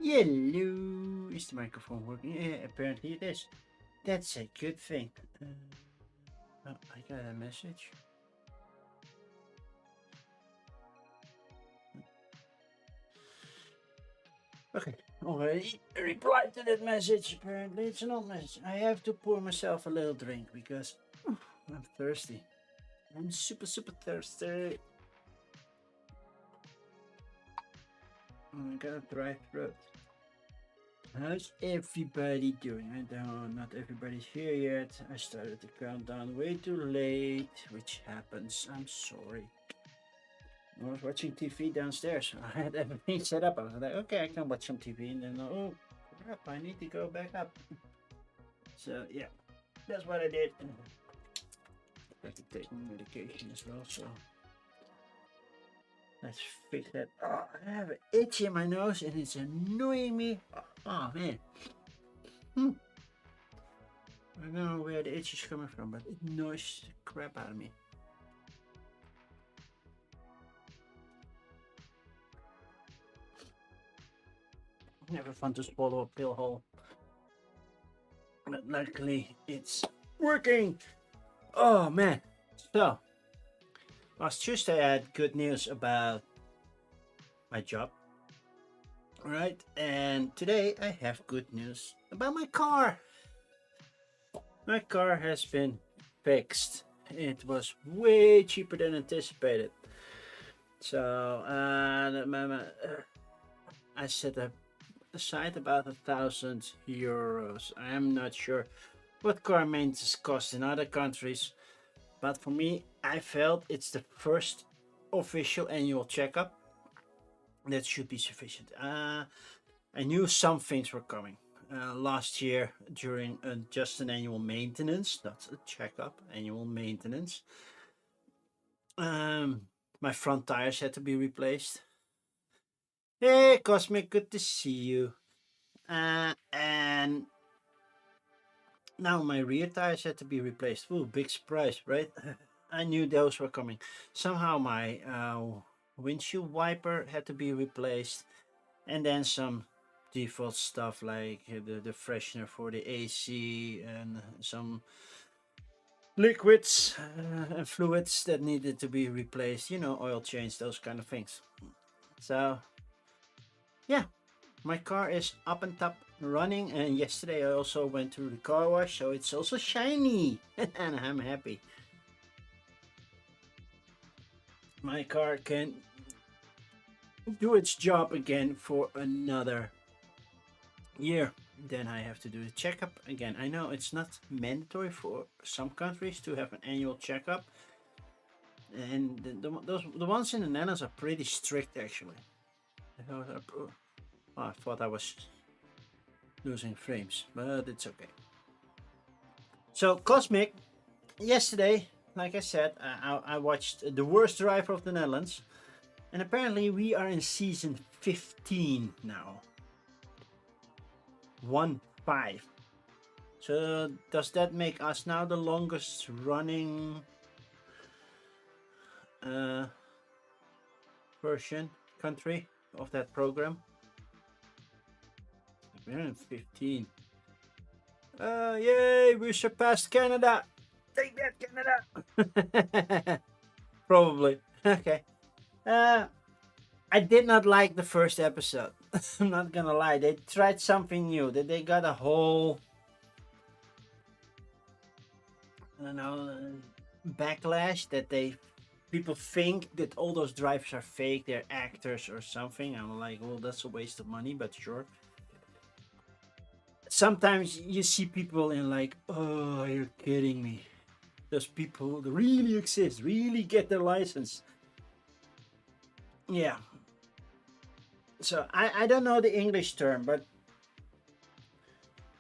Hello, is the microphone working? Yeah, apparently it is. That's a good thing. Oh, I got a message. Okay, already replied to that message. Apparently it's an old message. I have to pour myself a little drink because I'm thirsty. I'm super thirsty. I got a dry throat. How's everybody doing? I don't, not everybody's here yet. I started the countdown way too late, which happens. I'm sorry. I was watching TV downstairs. I had everything set up. I was like, okay, I can watch some TV, and then oh crap, I need to go back up. So yeah, that's what I did. I have to take my medication as well. So let's fix that. Oh, I have an itch in my nose, and it's annoying me. Oh man. I don't know where the itch is coming from, but it annoys the crap out of me. Never fun to swallow a pill whole. But luckily it's working. Oh man. So last Tuesday I had good news about my job. Right? And today I have good news about my car. My car has been fixed. It was way cheaper than anticipated. So I set up aside about €1,000. I am not sure what car maintenance costs in other countries, but for me, I felt it's the first official annual checkup. That should be sufficient. I knew some things were coming. Last year during just an annual maintenance, not a checkup, annual maintenance. My front tires had to be replaced. Hey, Cosmic, good to see you. And now my rear tires had to be replaced. Ooh, big surprise, right? I knew those were coming. Somehow my windshield wiper had to be replaced, and then some default stuff like the freshener for the AC and some liquids and fluids that needed to be replaced. You know, oil change, those kind of things. So yeah, my car is up and top running, and yesterday I also went to the car wash, so it's also shiny and I'm happy. My car can do its job again for another year. Then I have to do the checkup again. I know it's not mandatory for some countries to have an annual checkup, and the ones in the Netherlands are pretty strict actually. I thought I was losing frames, but it's okay. So Cosmic, yesterday, like I said, I watched The Worst Driver of the Netherlands, and apparently we are in season 15 now. 1-5. So does that make us now the longest running version country of that program? We're in 15. Yay, we surpassed Canada. Take that, Canada. Probably. Okay. I did not like the first episode. I'm not gonna lie. They tried something new. They got a whole, I don't know, backlash that people think that all those drivers are fake. They're actors or something. I'm like, well, that's a waste of money, but sure. Sometimes you see people in like, oh, you're kidding me. Those people really exist, really get their license. Yeah. So I don't know the English term, but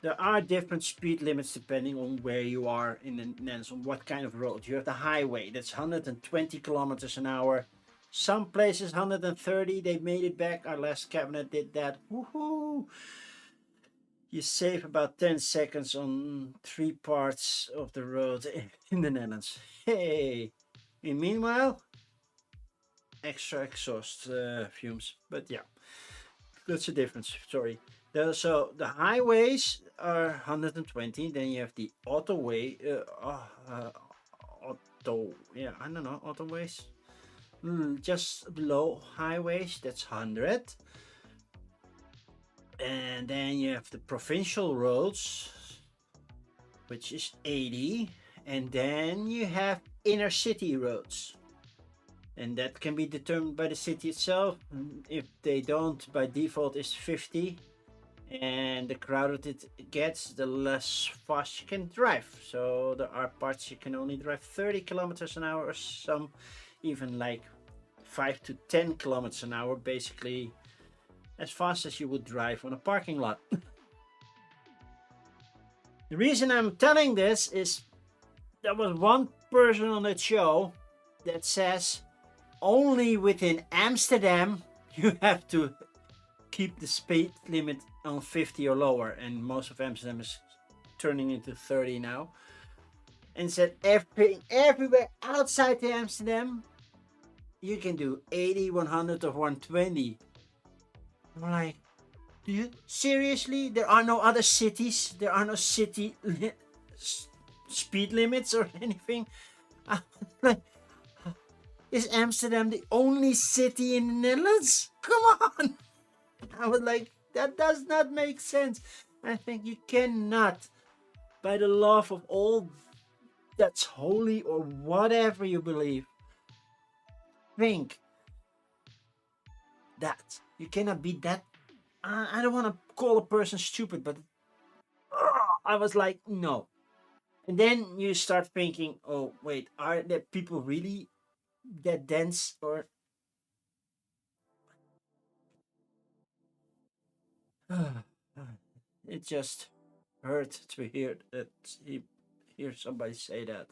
there are different speed limits depending on where you are in the Netherlands, on what kind of road. You have the highway, that's 120 kilometers an hour. Some places 130, they made it back. Our last cabinet did that. Woohoo! You save about 10 seconds on 3 parts of the road in the Netherlands. Hey! And meanwhile, extra exhaust fumes. But yeah. That's the difference. Sorry. So the highways are 120. Then you have the autoway. Auto. Yeah, I don't know. Autoways. Just below highways. That's 100. And then you have the provincial roads, which is 80. And then you have inner city roads. And that can be determined by the city itself. If they don't, by default is 50. And the crowded it gets, the less fast you can drive. So there are parts you can only drive 30 kilometers an hour, or some even like 5 to 10 kilometers an hour, basically as fast as you would drive on a parking lot. The reason I'm telling this is there was one person on that show that says only within Amsterdam you have to keep the speed limit on 50 or lower, and most of Amsterdam is turning into 30 now. And said everywhere outside the Amsterdam you can do 80, 100 or 120. I'm like, do you seriously? There are no other cities? There are no city speed limits or anything? Like, is Amsterdam the only city in the Netherlands? Come on! I was like, that does not make sense. I think you cannot, by the love of all that's holy or whatever you believe, think that you cannot be that. I don't want to call a person stupid, but I was like, no. And then you start thinking, oh wait, are there people really that dense? Or it just hurt to hear somebody say that.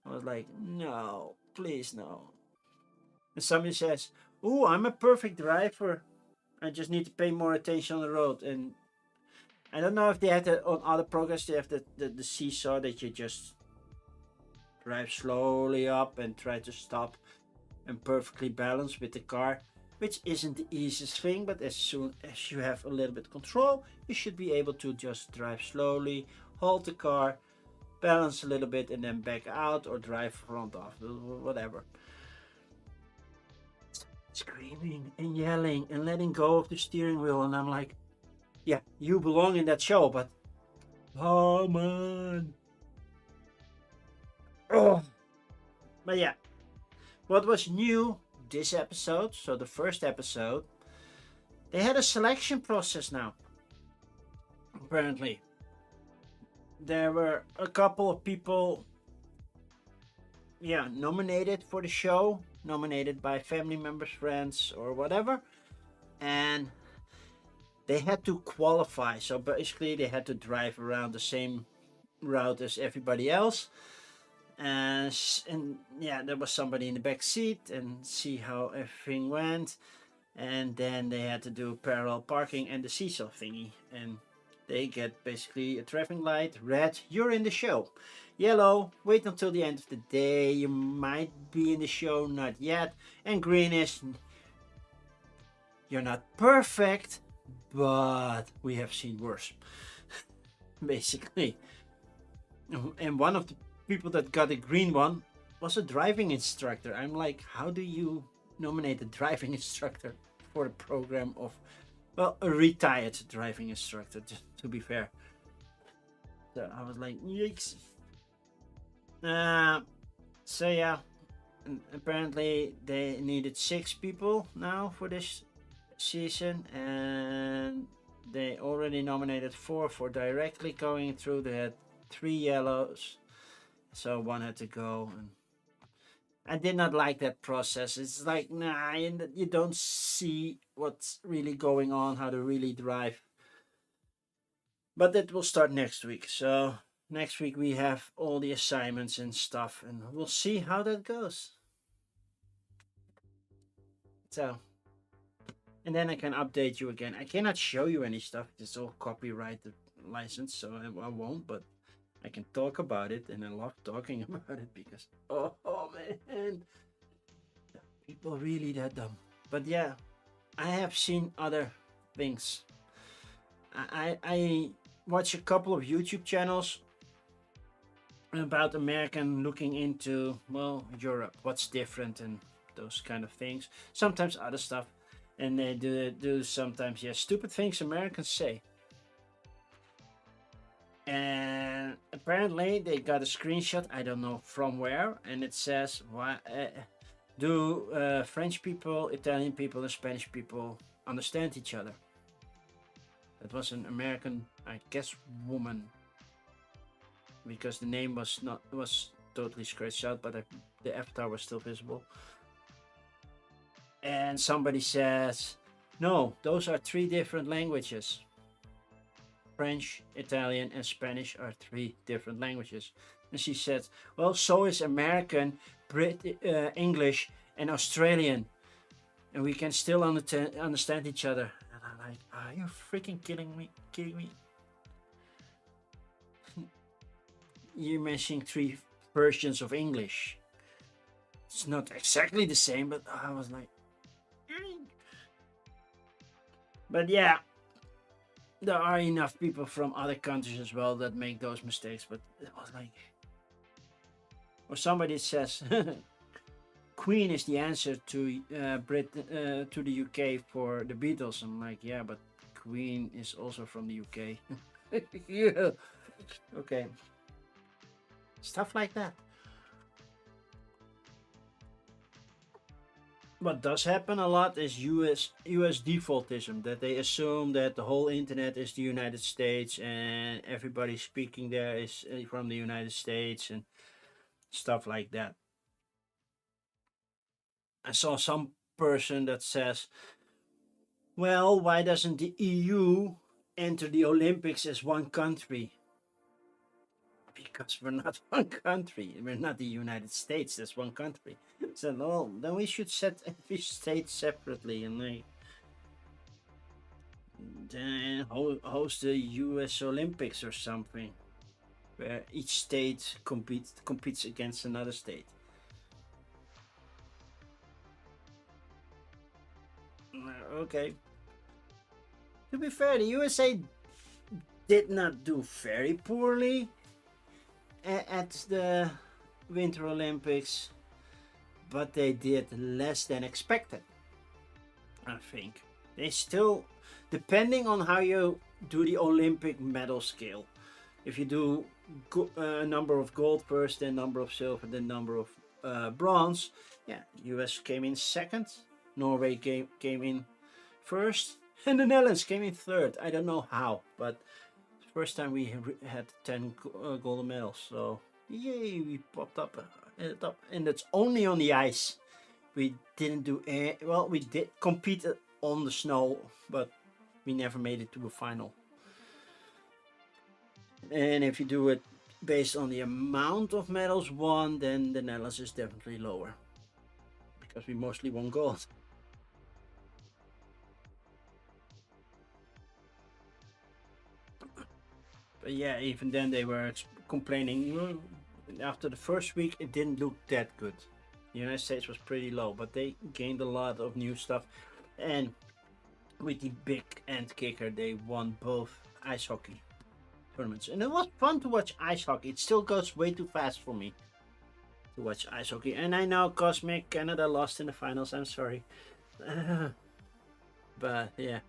I was like, no, please no. And somebody says, oh, I'm a perfect driver, I just need to pay more attention on the road. And I don't know if they have that on other programs. They have the seesaw that you just drive slowly up and try to stop and perfectly balance with the car, which isn't the easiest thing, but as soon as you have a little bit of control, you should be able to just drive slowly, hold the car, balance a little bit, and then back out or drive front off, whatever. Screaming and yelling and letting go of the steering wheel, and I'm like, yeah, you belong in that show, but come on. Oh. But yeah, what was new this episode, so the first episode, they had a selection process now. Apparently, there were a couple of people, nominated for the show, nominated by family members, friends, or whatever, and they had to qualify. So basically, they had to drive around the same route as everybody else. And there was somebody in the back seat and see how everything went. And then they had to do parallel parking and the seesaw thingy. And they get basically a traffic light. Red, you're in the show. Yellow, wait until the end of the day. You might be in the show, not yet. And green is, you're not perfect, but we have seen worse. Basically. And one of the people that got a green one was a driving instructor. I'm like, how do you nominate a driving instructor for a program of, well, a retired driving instructor, to be fair. So I was like, yikes. So yeah, apparently they needed 6 people now for this season, and they already nominated 4 for directly going through. They had 3 yellows, so 1 had to go. And I did not like that process. It's like, nah, you don't see what's really going on, how to really drive. But that will start next week. So next week we have all the assignments and stuff, and we'll see how that goes. So, and then I can update you again. I cannot show you any stuff. It's all copyrighted license, so I won't, but I can talk about it, and I love talking about it because, oh man, people really that dumb. But yeah, I have seen other things. I watch a couple of YouTube channels about American looking into, well, Europe, what's different and those kind of things. Sometimes other stuff, and they do sometimes stupid things Americans say. And apparently they got a screenshot, I don't know from where, and it says, why do French people, Italian people, and Spanish people understand each other? That was an American, I guess, woman, because the name was totally scratched out, but the avatar was still visible. And somebody says, no, those are 3 different languages. French, Italian, and Spanish are 3 different languages. And she said, well, so is American, English, and Australian, and we can still understand each other. And I'm like, are you freaking kidding me? You're mentioning 3 versions of English. It's not exactly the same, but I was like, but yeah, there are enough people from other countries as well that make those mistakes. But it was like, or somebody says, Queen is the answer to to the UK for the Beatles. I'm like, yeah, but Queen is also from the UK. Yeah. Okay. Stuff like that. What does happen a lot is US defaultism, that they assume that the whole internet is the United States and everybody speaking there is from the United States and stuff like that. I saw some person that says, well, why doesn't the EU enter the Olympics as one country? Because we're not one country. We're not the United States. That's one country. So no, then we should set every state separately and like then host the U.S. Olympics or something, where each state competes against another state. Okay. To be fair, the USA did not do very poorly at the Winter Olympics, but they did less than expected. I think they still, depending on how you do the Olympic medal scale, if you do number of gold first, then number of silver, then number of bronze, yeah, US came in second, Norway came in first, and the Netherlands came in third. I don't know how, but first time we had 10 gold medals, so yay, we popped up at the top, and that's only on the ice. We didn't do well. We did compete on the snow, but we never made it to a final. And if you do it based on the amount of medals won, then the Netherlands is definitely lower, because we mostly won gold. But yeah, even then they were complaining. After the first week, it didn't look that good. The United States was pretty low, but they gained a lot of new stuff. And with the big end kicker, they won both ice hockey tournaments. And it was fun to watch ice hockey. It still goes way too fast for me to watch ice hockey. And I know Cosmic Canada lost in the finals. I'm sorry. But yeah.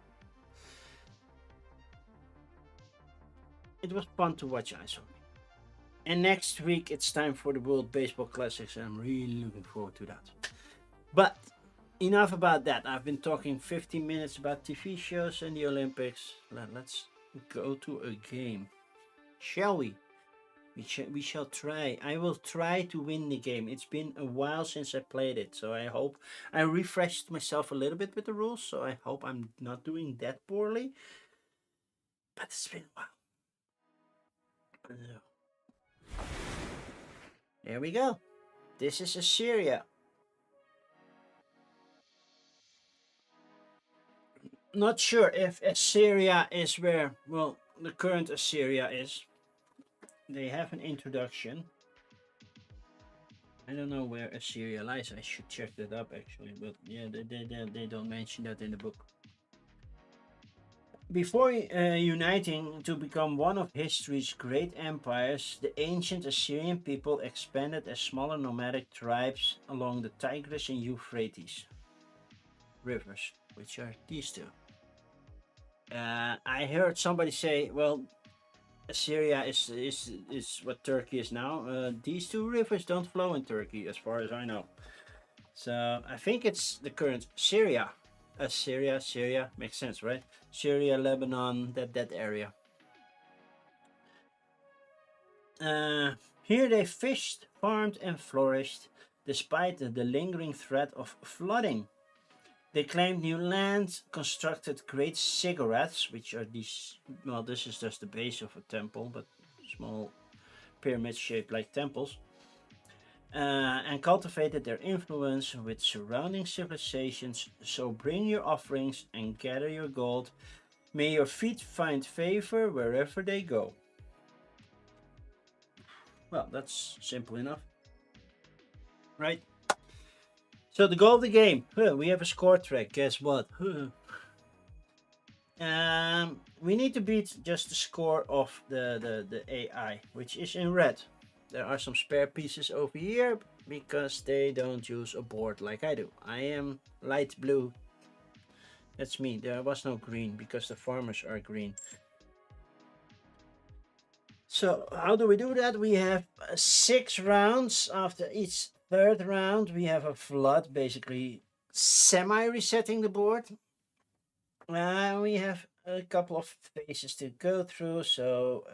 It was fun to watch ice hockey. And next week it's time for the World Baseball Classics, and I'm really looking forward to that. But enough about that. I've been talking 15 minutes about TV shows and the Olympics. Let's go to a game. Shall we? We shall try. I will try to win the game. It's been a while since I played it, so I hope I refreshed myself a little bit with the rules, so I hope I'm not doing that poorly. But it's been a while. There we go. This is Assyria. Not sure if Assyria is where, well, the current Assyria is. They have an introduction. I don't know where Assyria lies. I should check that up actually, but yeah, they don't mention that in the book. Before uniting to become one of history's great empires, the ancient Assyrian people expanded as smaller nomadic tribes along the Tigris and Euphrates rivers, which are these two. I heard somebody say, well, Assyria is what Turkey is now. These two rivers don't flow in Turkey, as far as I know. So I think it's the current Syria. Syria makes sense, right? Syria, Lebanon, that area. Here they fished, farmed, and flourished, despite the lingering threat of flooding. They claimed new land, constructed great ziggurats, which are these. Well, this is just the base of a temple, but small pyramid shaped like temples. And cultivated their influence with surrounding civilizations. So bring your offerings and gather your gold. May your feet find favor wherever they go. Well, that's simple enough, right? So the goal of the game, we have a score track. Guess what? We need to beat just the score of the AI, which is in red. There are some spare pieces over here because they don't use a board like I do. I am light blue. That's me. There was no green because the farmers are green. So how do we do that? We have 6 rounds. After each third round, we have a flood, basically semi-resetting the board. We have a couple of phases to go through. So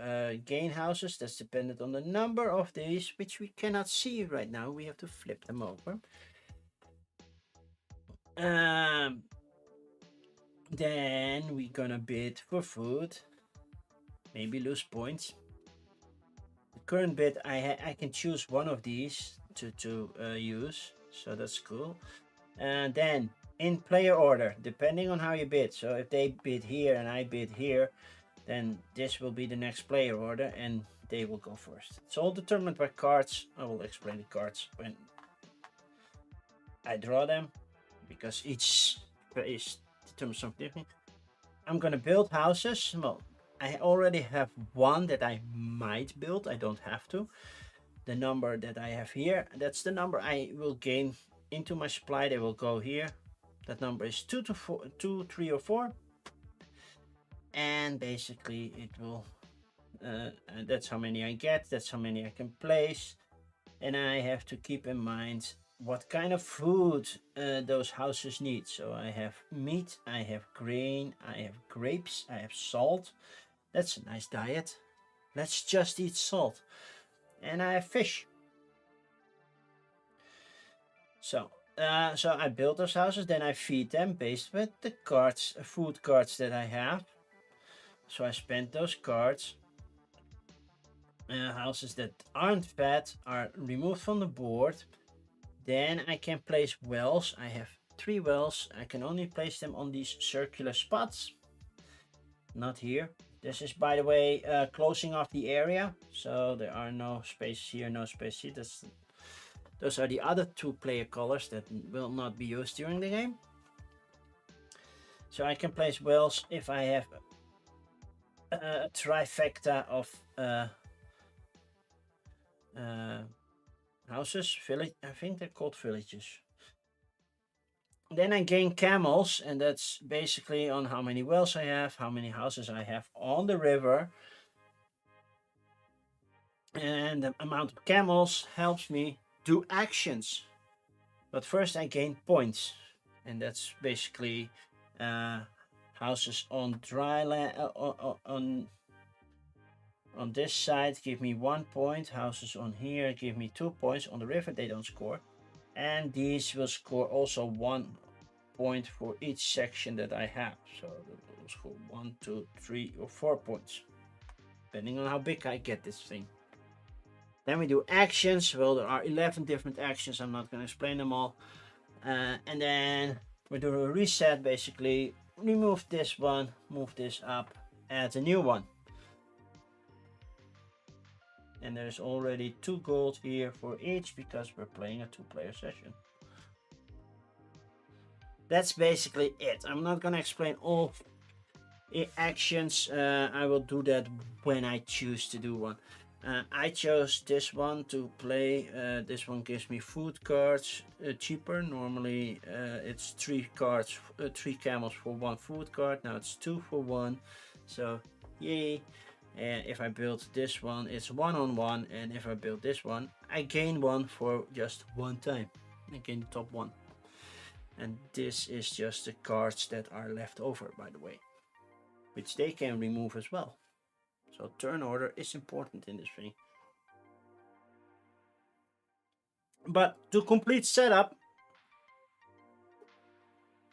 gain houses, that's dependent on the number of these, which we cannot see right now. We have to flip them over. Then we're gonna bid for food, maybe lose points. The current bid, I can choose one of these to use, so that's cool. And then in player order, depending on how you bid. So if they bid here and I bid here, then this will be the next player order and they will go first. It's all determined by cards. I will explain the cards when I draw them, because each phase determines something different. I'm gonna build houses. Well, I already have one that I might build. I don't have to. The number that I have here, that's the number I will gain into my supply. They will go here. That number is 2 to 4, 2, 3, or 4. And basically it will, that's how many I get. That's how many I can place. And I have to keep in mind what kind of food those houses need. So I have meat, I have grain, I have grapes, I have salt. That's a nice diet. Let's just eat salt. And I have fish. So I build those houses, then I feed them based with the cards, food cards that I have. So I spend those cards. Houses that aren't fed are removed from the board. Then I can place wells. I have 3 wells. I can only place them on these circular spots. Not here. This is, by the way, closing off the area. So there are no spaces here, no space here. Those are the other 2 player colors that will not be used during the game. So I can place wells if I have a trifecta of houses, village. I think they're called villages. Then I gain camels, and that's basically on how many wells I have, how many houses I have on the river. And the amount of camels helps me do actions. But first I gain points, and that's basically houses on dry land, on this side give me 1 point. Houses on here give me 2 points. On the river they don't score. And these will score also 1 point for each section that I have. So they will score 1, 2, 3, or 4 points, depending on how big I get this thing. Then we do actions. Well, there are 11 different actions. I'm not going to explain them all. And then we do a reset, basically. Remove this one, move this up, add a new one. And there's already 2 gold here for each because we're playing a 2-player session. That's basically it. I'm not going to explain all actions, I will do that when I choose to do one. I chose this one to play. This one gives me food cards cheaper. Normally it's 3 cards, 3 camels for 1 food card. Now it's 2 for 1. So yay. And if I build this one, it's 1 on 1. And if I build this one, I gain 1 for just 1 time. I gain the top 1. And this is just the cards that are left over, by the way, which they can remove as well. So turn order is important in this thing. But to complete setup,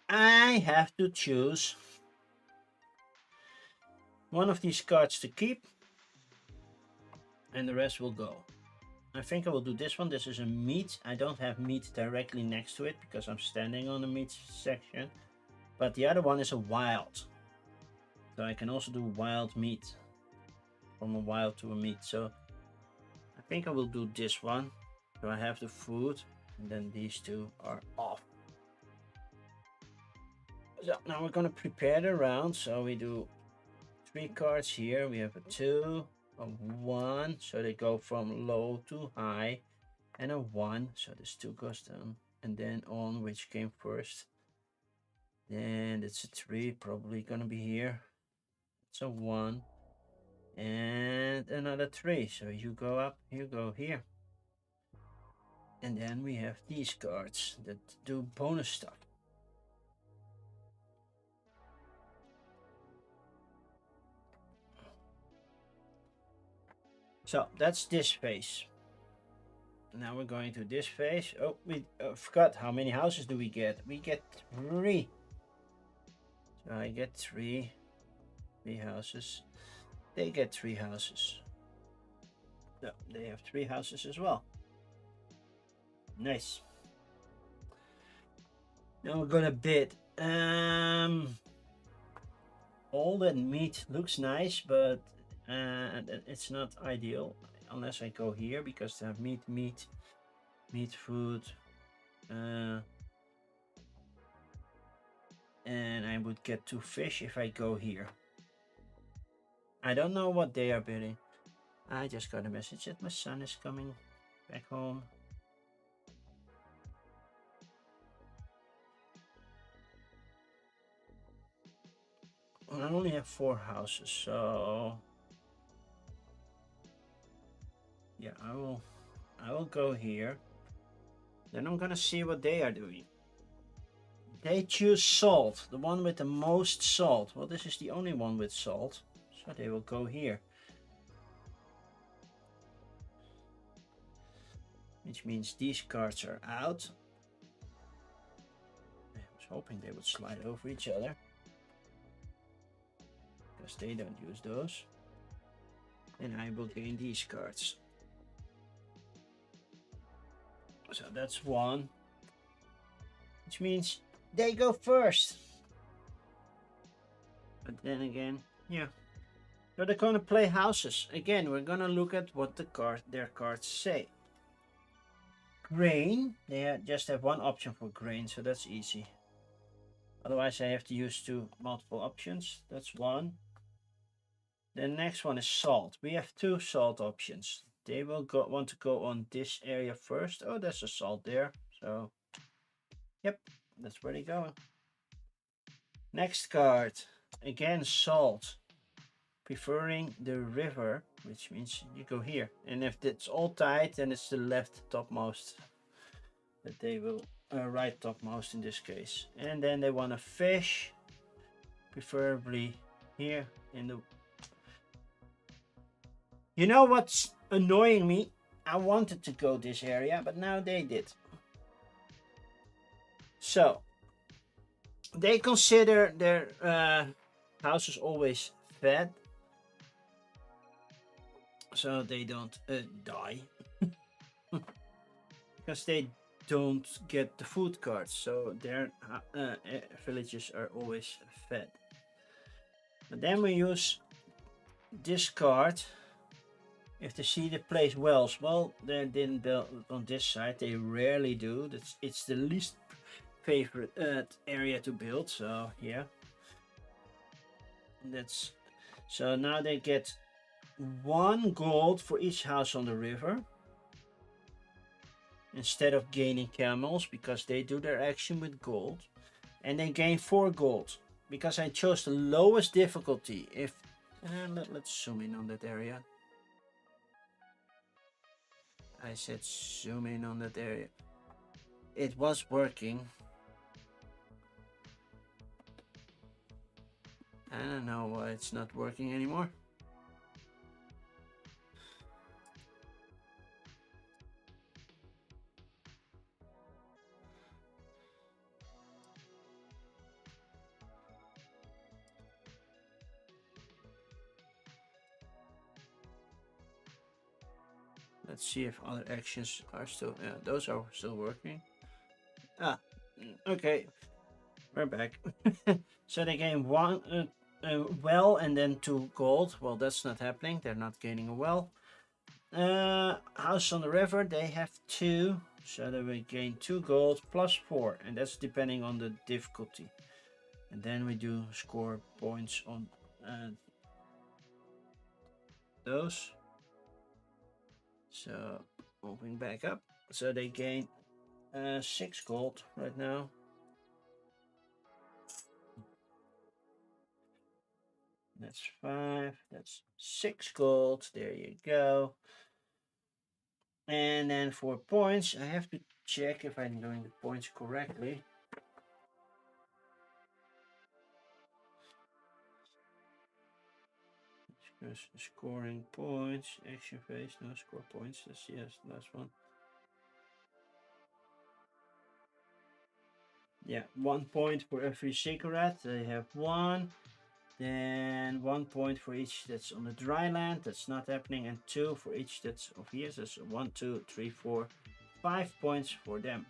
I have to choose one of these cards to keep, and the rest will go. I think I will do this one. This is a meat. I don't have meat directly next to it because I'm standing on the meat section. But the other one is a wild. So I can also do wild meat. From a wild to a meat. So I think I will do this one. So I have the food. And then these two are off. So now we're going to prepare the round. So we do 3 cards here. We have a 2. A 1, so they go from low to high, and a 1, so this 2 goes down, and then on which came first. Then it's a 3, probably gonna be here. It's a 1, and another 3, so you go up, you go here. And then we have these cards that do bonus stuff. So that's this phase. Now we're going to this phase. Oh, we forgot how many houses do we get? We get 3. So I get 3 houses. They get 3 houses. So they have 3 houses as well. Nice. Now we're gonna bid. All that meat looks nice, but it's not ideal unless I go here because they have meat, food, and I would get 2 fish if I go here. I don't know what they are bidding. I just got a message that my son is coming back home. I only have 4 houses, so yeah, I will go here. Then I'm gonna see what they are doing. They choose salt, the one with the most salt. Well, this is the only one with salt, so they will go here. Which means these cards are out. I was hoping they would slide over each other, because they don't use those. And I will gain these cards. So that's 1. Which means they go first. But then again, yeah. So they're gonna play houses. Again, we're gonna look at what their cards say. Grain, they just have 1 option for grain, so that's easy. Otherwise I have to use multiple options. That's 1. The next one is salt. We have 2 salt options. They will want to go on this area first. Oh, there's a salt there. So, yep, that's where they go. Next card, again salt. Preferring the river, which means you go here. And if it's all tight, then it's the left topmost that they will, right topmost in this case. And then they want to fish, preferably here in the... You know what's annoying me? I wanted to go this area, but now they did. So, they consider their houses always fed, so they don't die. Because they don't get the food cards, so their villages are always fed. But then we use this card. If they see the place wells, well, they didn't build on this side. They rarely do. It's the least favorite area to build. So yeah. That's so now they get 1 gold for each house on the river instead of gaining camels because they do their action with gold, and they gain 4 gold because I chose the lowest difficulty. If let's zoom in on that area. I said zoom in on that area. It was working. I don't know why it's not working anymore. Let's see if other actions are still, yeah, those are still working. Okay, we're back. So they gain 1 well and then 2 gold. Well, that's not happening. They're not gaining a well. House on the river, they have 2, so they will gain 2 gold plus 4, and that's depending on the difficulty. And then we do score points on those. So moving back up, so they gain 6 gold right now. That's 5. That's 6 gold. There you go. And then for points, I have to check if I'm doing the points correctly. Scoring points, action phase, no score points. That's yes, last one. Yeah, 1 point for every cigarette. They have 1. Then 1 point for each that's on the dry land. That's not happening, and 2 for each that's of here. So that's 1, 2, 3, 4, 5 points for them.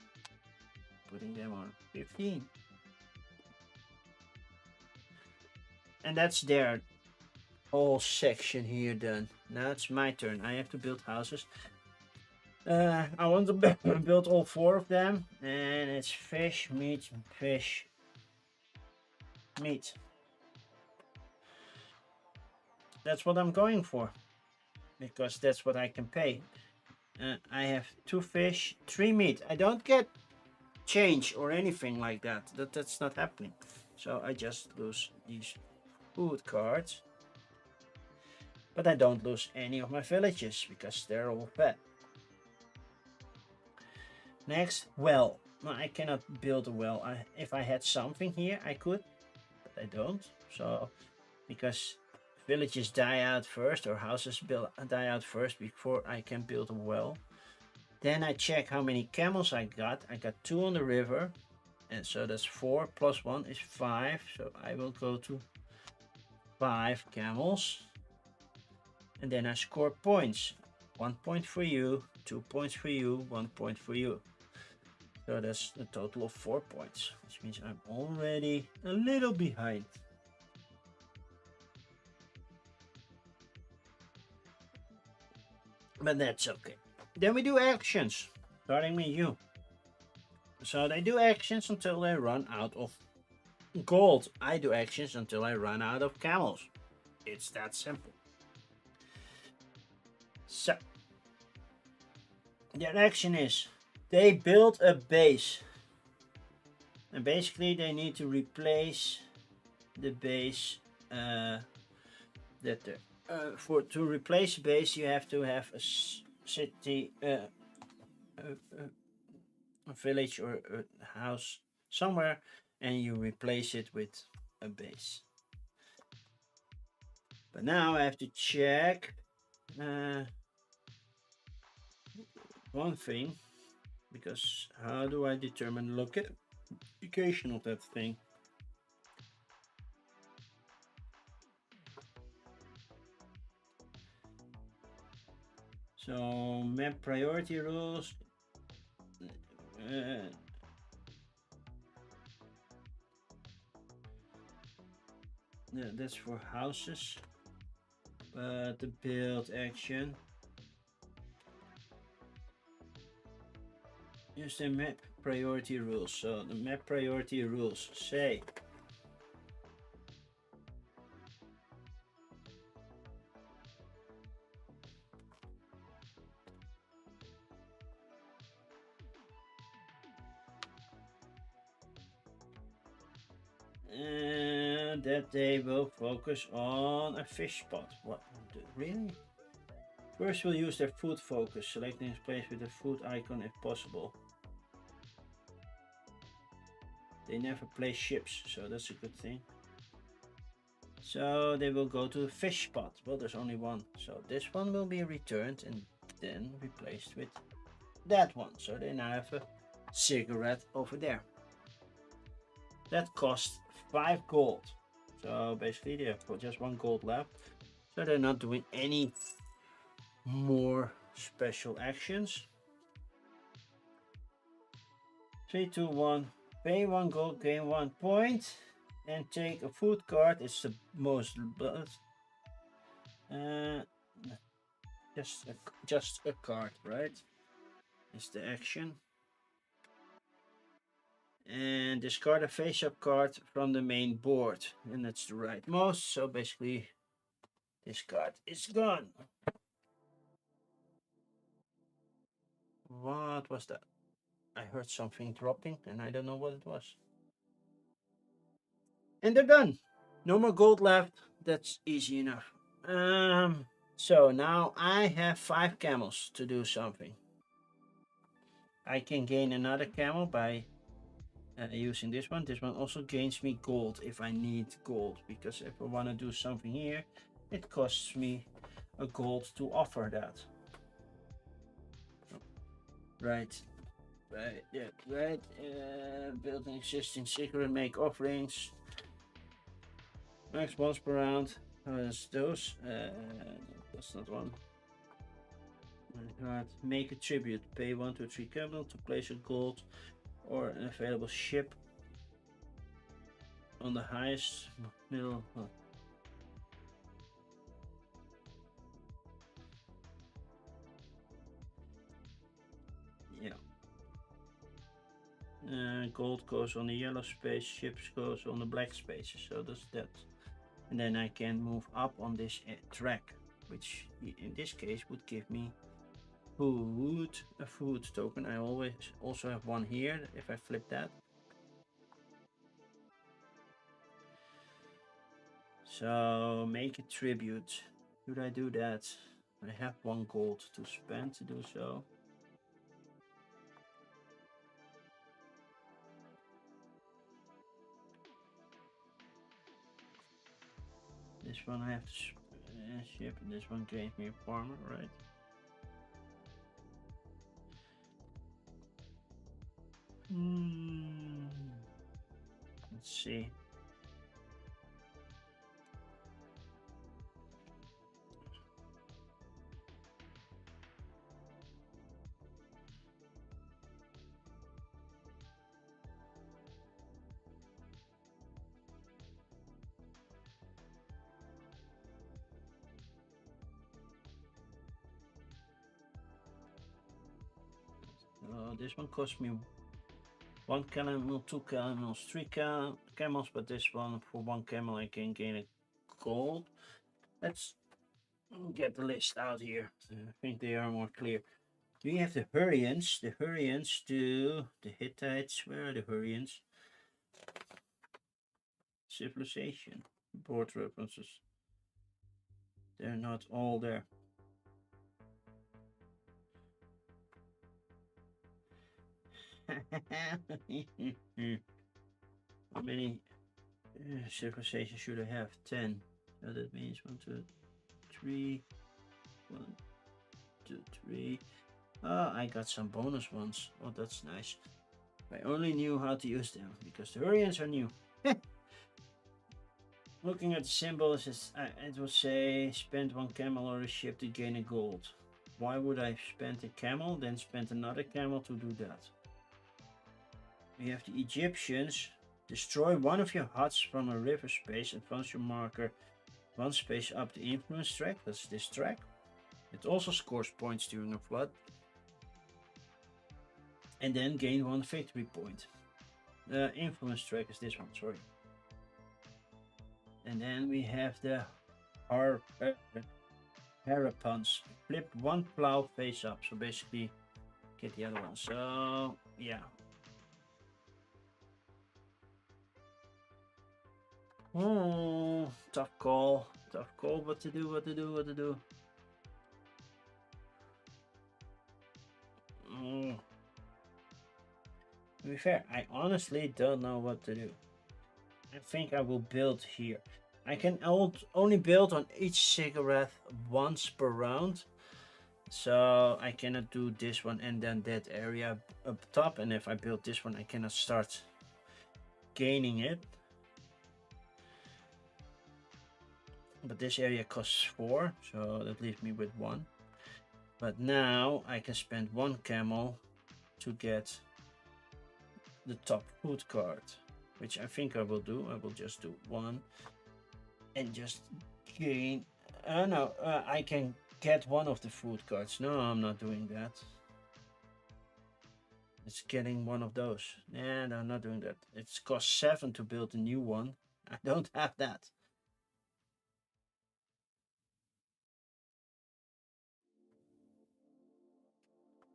Putting them on 15. And that's their whole section here done. Now it's my turn. I have to build houses. I want to build all 4 of them, and it's fish, meat, fish, meat. That's what I'm going for, because that's what I can pay. I have 2 fish, 3 meat. I don't get change or anything like that. That's not happening. So I just lose these food cards. But I don't lose any of my villages because they're all fed. Next, well. No, I cannot build a well. If I had something here, I could, but I don't. So, because villages die out first, or houses die out first before I can build a well. Then I check how many camels I got. I got 2 on the river, and so that's 4 plus 1 is 5. So I will go to 5 camels, and then I score points. 1 point for you, 2 points for you, 1 point for you. So that's a total of 4 points, which means I'm already a little behind. But that's okay. Then we do actions, starting with you. So they do actions until they run out of gold. I do actions until I run out of camels. It's that simple. So, their action is they build a base. And basically they need to replace the base to replace a base you have to have a city, a village or a house somewhere, and you replace it with a base. But now I have to check one thing, because how do I determine location of that thing? So map priority rules. That's for houses, but the build action. Use the map priority rules. So the map priority rules say And that they will focus on a fish spot. What? Really? First we'll use their food focus, selecting a place with a food icon if possible. They never play ships, so that's a good thing. So they will go to the fish spot. Well, there's only one. So this one will be returned and then replaced with that one. So they now have a cigarette over there. That costs 5 gold. So basically they have just 1 gold left. So they're not doing any more special actions. 3, 2, 1. Pay 1 gold, gain 1 point. And take a food card. It's the most blood. Just a card, right? Is the action. And discard a face-up card from the main board, and that's the rightmost. So basically, this card is gone. What was that? I heard something dropping, and I don't know what it was. And they're done. No more gold left. That's easy enough. So now I have 5 camels to do something. I can gain another camel by using this one. This one also gains me gold if I need gold, because if I want to do something here, it costs me a gold to offer that. Right. Yeah, right. Build an existing secret, make offerings. Max once per round. That's those. That's not one. Make a tribute. Pay 1 to 3 capital to place a gold or an available ship on the highest middle. Yeah. Gold goes on the yellow space, ships goes on the black spaces. So that's that. And then I can move up on this track, which in this case would give me food, a food token. I always also have one here if I flip that. So make a tribute. Should I do that? I have 1 gold to spend to do so. This one I have to ship, and this one gave me a farmer, right? Let's see. This one cost me 1 camel, 2 camels, 3 camels, but this one for 1 camel I can gain a gold. Let's get the list out here. I think they are more clear. We have the Hurrians. The Hurrians do the Hittites. Where are the Hurrians? Civilization. Board references. They're not all there. How many civilizations should I have? 10. So that means 1, 2, 3. 1, 2, 3. Oh, I got some bonus ones. Oh, that's nice. I only knew how to use them because the Hurrians are new. Looking at the symbols, it will say spend 1 camel or a ship to gain a gold. Why would I spend a camel, then spend another camel to do that? We have the Egyptians. Destroy 1 of your huts from a river space. Advance your marker 1 space up the influence track. That's this track. It also scores points during a flood. And then gain 1 victory point. The influence track is this one, sorry. And then we have the Harapans. Flip 1 plow face up. So basically get the other one. So yeah. Oh, tough call. Tough call. What to do? What to do? What to do? Mm. To be fair, I honestly don't know what to do. I think I will build here. I can only build on each cigarette once per round. So I cannot do this one and then that area up top. And if I build this one, I cannot start gaining it. But this area costs 4, so that leaves me with 1. But now I can spend 1 camel to get the top food card, which I think I will do. I will just do 1 and just gain. No, I can get 1 of the food cards. No, I'm not doing that. It's getting 1 of those. And I'm not doing that. It's cost 7 to build a new one. I don't have that.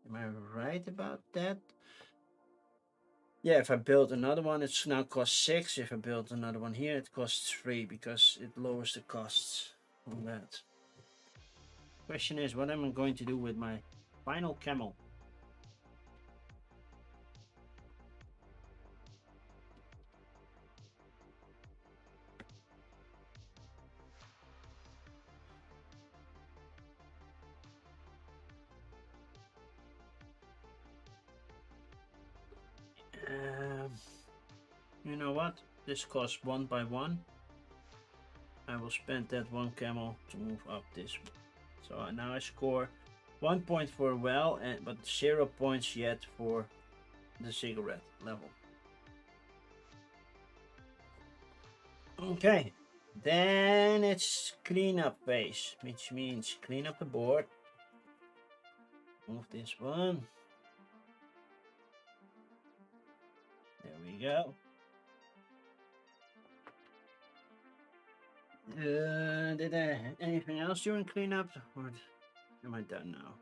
Am I right about that? Yeah, if I build another one, it's now cost 6. If I build another one here, it costs 3 because it lowers the costs on that. Question is, what am I going to do with my final camel? You know what? This costs 1 by 1. I will spend that 1 camel to move up this one. So now I score 1 point for well, but 0 points yet for the cigarette level. Okay, then it's cleanup phase, which means clean up the board. Move this one. There we go. Did I anything else during cleanup, or am I done now?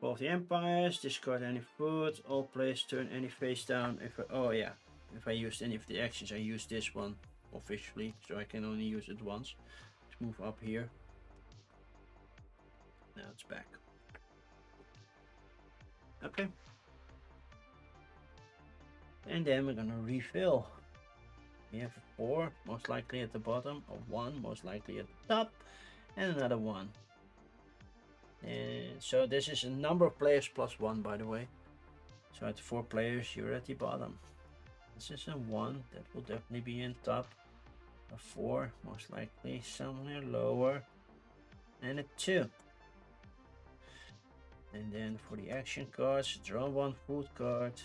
Both the empires, discard any food, all players turn any face down. Oh yeah, if I used any of the actions, I use this one officially, so I can only use it once. Let's move up here. Now it's back. Okay. And then we're gonna refill. We have 4, most likely at the bottom, or 1, most likely at the top, and another 1. And so this is a number of players plus 1, by the way. So at 4 players, you're at the bottom. This is a 1, that will definitely be in top. A 4, most likely somewhere lower. And a 2. And then for the action cards, draw 1 food card.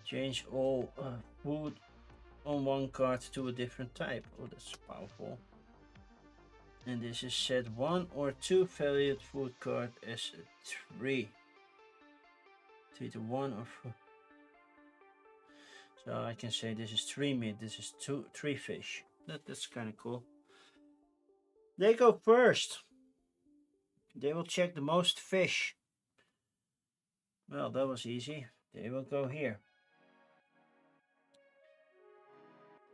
Change all food on 1 card to a different type. Oh, that's powerful. And this is set 1 or 2 valued food card as a 3. 3 to 1 or 4. So I can say this is 3 meat, this is 3 fish. That's kind of cool. They go first. They will check the most fish. Well, that was easy. They will go here.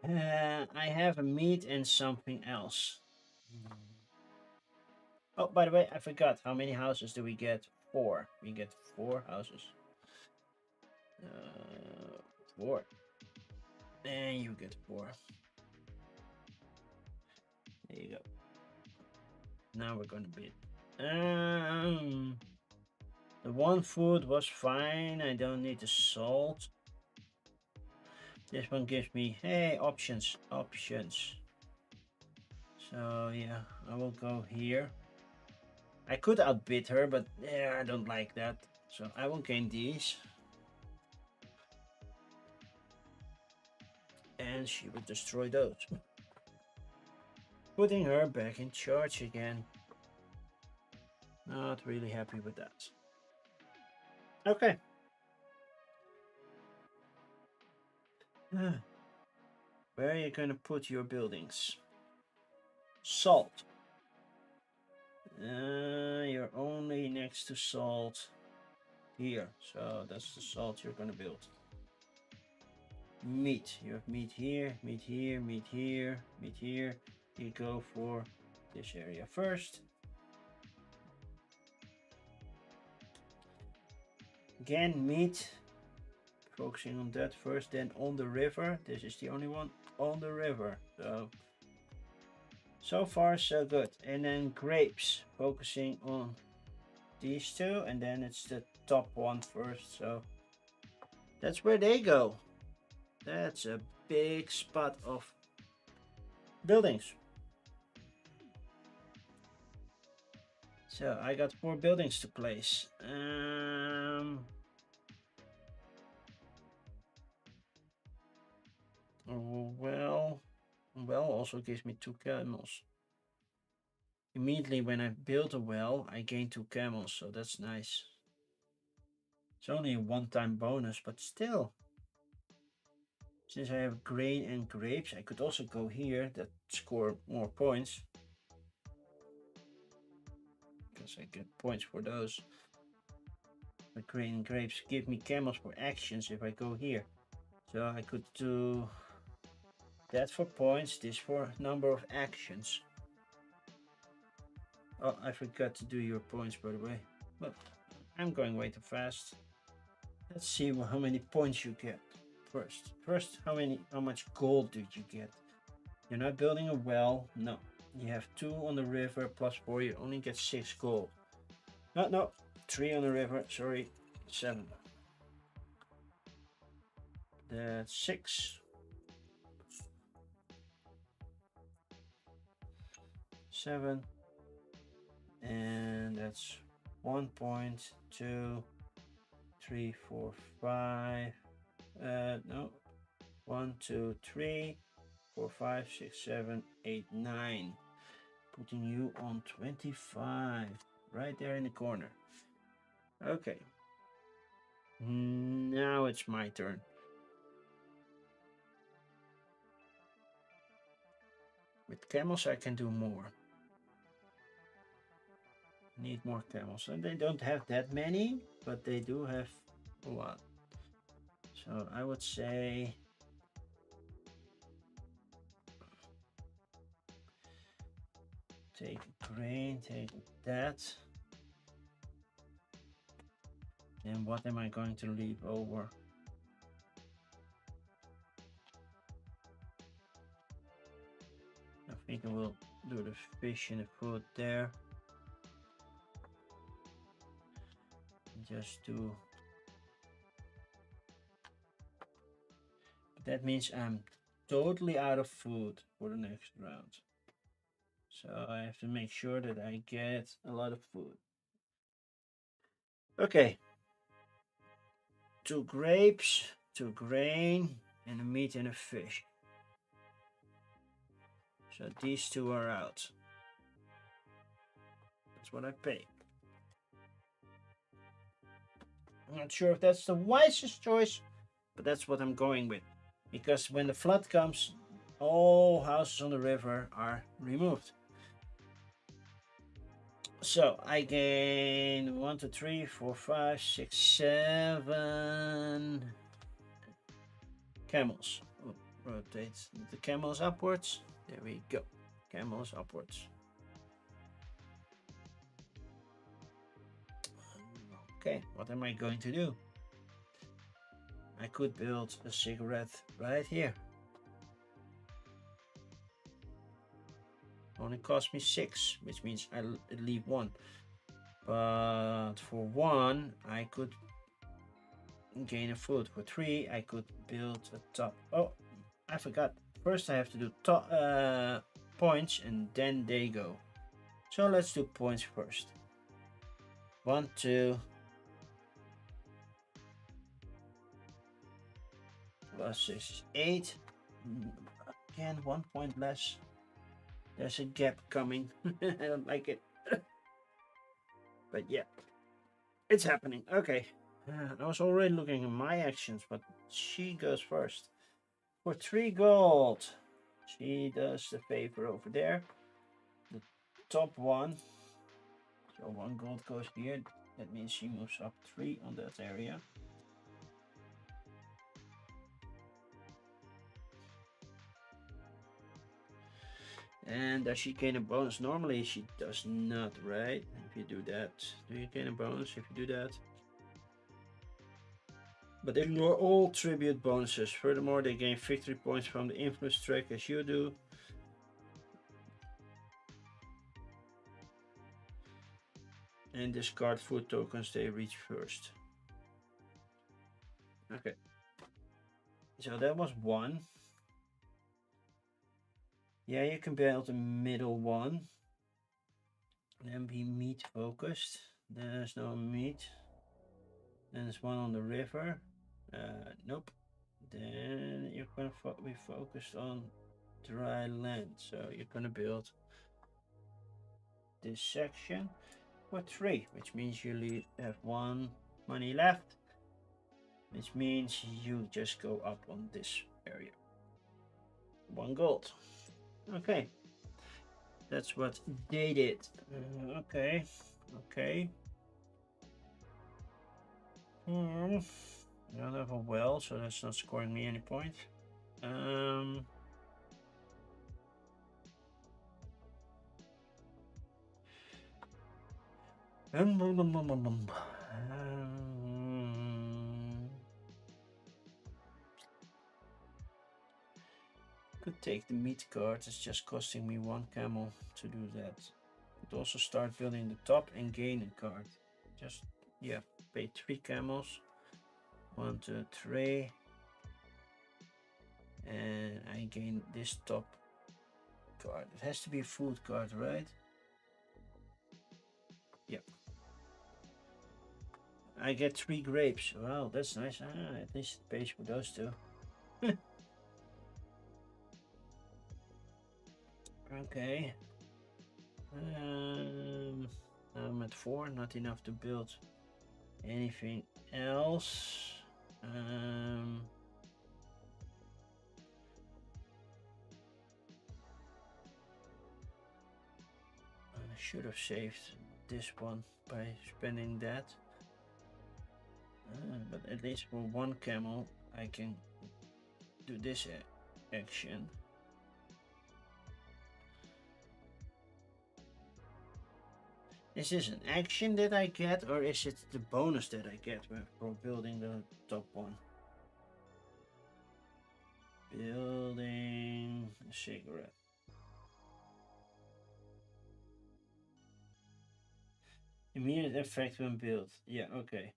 I have a meat and something else. Oh, by the way, I forgot. How many houses do we get? 4. We get 4 houses. 4. And you get 4. There you go. Now we're gonna beat. The 1 food was fine. I don't need the salt. This one gives me, hey, options. So yeah, I will go here. I could outbid her, but yeah, I don't like that. So I will gain these. And she will destroy those. Putting her back in charge again. Not really happy with that. Okay. Where are you gonna put your buildings? Salt. You're only next to salt here, so that's the salt you're gonna build. meat. You have meat here, meat here, meat here, meat here. You go for this area first. Again, meat. Focusing on that first, then on the river. This is the only one on the river. So far so good. And then grapes. Focusing on these two, and then it's the top one first. So that's where they go. That's a big spot of buildings. So I got 4 buildings to place. Well, also gives me 2 camels. Immediately when I build a well, I gain 2 camels, so that's nice. It's only a one-time bonus, but still. Since I have grain and grapes, I could also go here that score more points. Because I get points for those. But grain and grapes give me camels for actions if I go here. So I could do that for points, this for number of actions. Oh, I forgot to do your points, by the way. But I'm going way too fast. Let's see how many points you get first. First, how much gold did you get? You're not building a well. No. You have 2 on the river plus 4. You only get 6 gold. No. 3 on the river. Sorry. 7. That's 6. 7. And that's 1 point, 2, 3, 4, 5. No. 1, 2, 3, 4, 5, 6, 7, 8, 9. Putting you on 25. Right there in the corner. Okay. Now it's my turn. With camels I can do more. Need more camels. And they don't have that many, but they do have a lot. So I would say take grain, take that. And what am I going to leave over? I think I will do the fish and the food there. Just do. But that means I'm totally out of food for the next round. So I have to make sure that I get a lot of food. Okay. 2 grapes, 2 grain, and a meat and a fish. So these 2 are out. That's what I pay. I'm not sure if that's the wisest choice, but that's what I'm going with. Because when the flood comes, all houses on the river are removed. So I gain 1, 2, 3, 4, 5, 6, 7 camels. Oh, rotate the camels upwards. There we go. Camels upwards. Okay, what am I going to do? I could build a cigarette right here. Only cost me 6, which means I leave 1. But for 1, I could gain a food. For 3, I could build a top. Oh, I forgot. First, I have to do top points, and then they go. So let's do points first. 1, 2. Plus 6 is 8. Again, 1 point less. There's a gap coming. I don't like it. But yeah, it's happening. Okay. I was already looking at my actions, but she goes first. For 3 gold. She does the favor over there. The top one. So 1 gold goes here. That means she moves up 3 on that area. And does she gain a bonus? Normally she does not, right? If you do that. Do you gain a bonus if you do that? But ignore all tribute bonuses. Furthermore, they gain victory points from the influence track as you do. And discard food tokens they reach first. Okay. So that was one. Yeah, you can build the middle one. Then be meat focused. There's no meat. Then there's one on the river. Nope. Then you're gonna be focused on dry land. So you're gonna build this section for 3, which means you have 1 money left. Which means you just go up on this area. 1 gold. Okay. That's what they did. Okay. Okay. I don't have a well, so that's not scoring me any points. Could take the meat card, it's just costing me 1 camel to do that. Could also start building the top and gain a card. Just, yeah, pay 3 camels. 1, 2, 3. And I gain this top card. It has to be a food card, right? Yep. I get 3 grapes. Wow, that's nice. At least it pays for those 2. Okay. I'm at 4, not enough to build anything else. I should have saved this one by spending that. But at least for 1 camel I can do this action. Is this an action that I get, or is it the bonus that I get for building the top one? Building a cigarette. Immediate effect when built. Yeah, okay.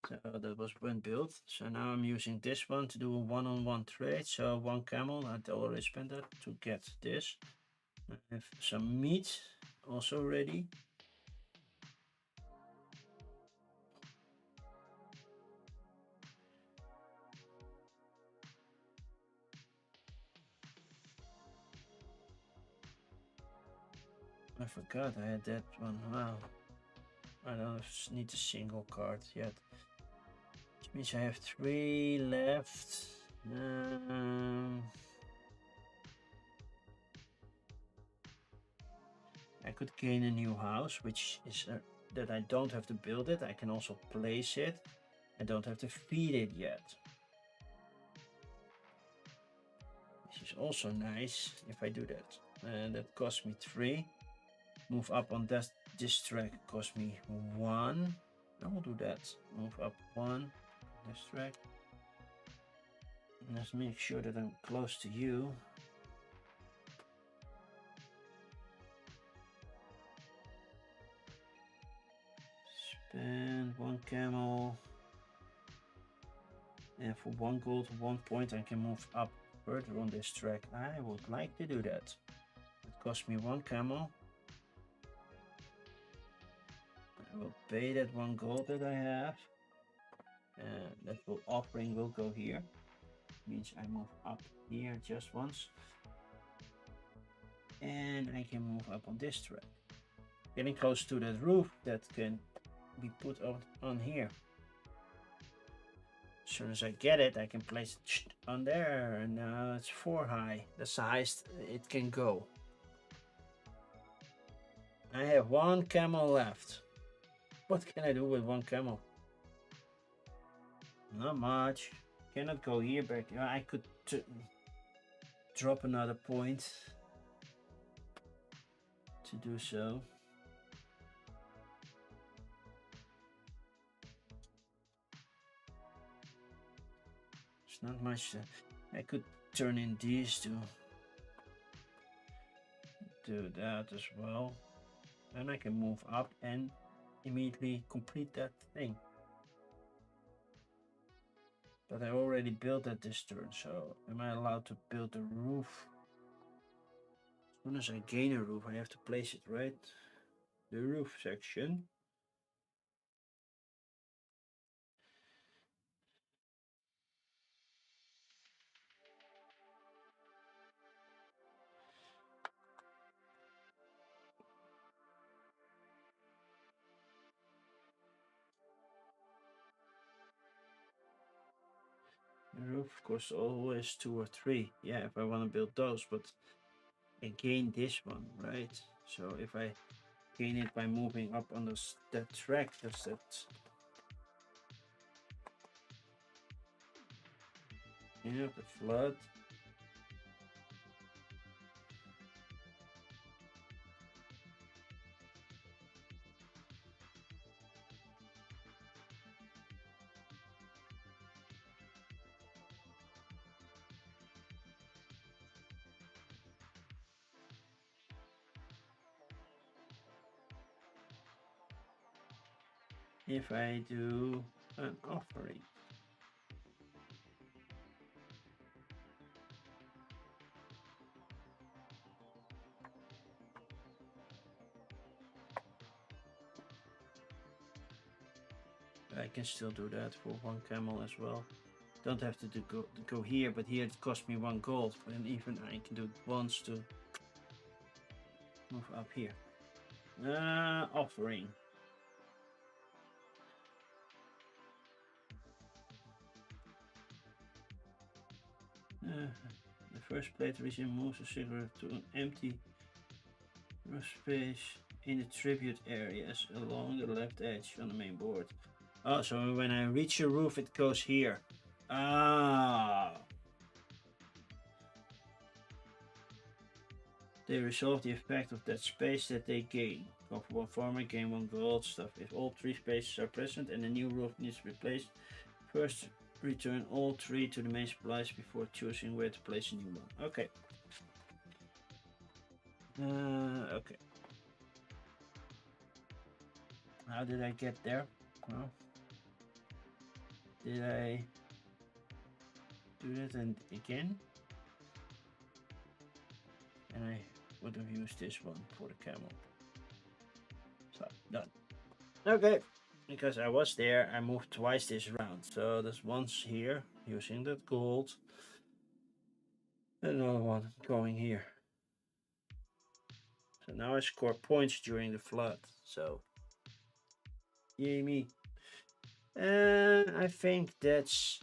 So that was when built. So now I'm using this one to do a one-on-one trade. So 1 camel, I'd already spent that to get this. I have some meat also ready. I forgot I had that one. Wow. I don't need a single card yet. Which means I have 3 left. I could gain a new house, which is that I don't have to build it. I can also place it. I don't have to feed it yet. This is also nice if I do that. And that costs me 3. Move up on this track cost me 1. I will do that. Move up 1. This track. Let's make sure that I'm close to you. Spend 1 camel. And for 1 gold, 1 point, I can move up further on this track. I would like to do that. It cost me 1 camel. I will pay that 1 gold that I have. And that offering will go here. Means I move up here just once. And I can move up on this track. Getting close to that roof that can be put on here. As soon as I get it, I can place it on there. And now it's 4 high. That's the highest it can go. I have 1 camel left. What can I do with 1 camel? Not much. Cannot go here, but I could drop another point to do so. It's not much. I could turn in these to do that as well. Then I can move up and immediately complete that thing. But I already built that this turn, so am I allowed to build a roof? As soon as I gain a roof, I have to place it right. The roof section. The roof costs always 2 or 3. Yeah, if I want to build those, but I gain this one, right? So if I gain it by moving up on that track, does that... Yeah, the flood. If I do an offering. I can still do that for 1 camel as well. Don't have to go here, but here it cost me 1 gold. And even I can do it once to move up here. Offering. The first plate moves a cigarette to an empty space in the tribute areas along the left edge on the main board. Oh, so when I reach a roof, it goes here. Ah. They resolve the effect of that space that they gain. Go for 1 farmer, gain 1 gold stuff. If all 3 spaces are present and a new roof needs to be placed, first return all 3 to the main supplies before choosing where to place a new one. Okay. Okay. How did I get there? Well, did I do that and again? And I would have used this one for the camel. So, done. Okay, because I was there, I moved twice this round. So there's once here, using that gold. Another one going here. So now I score points during the flood. So, yay me. I think that's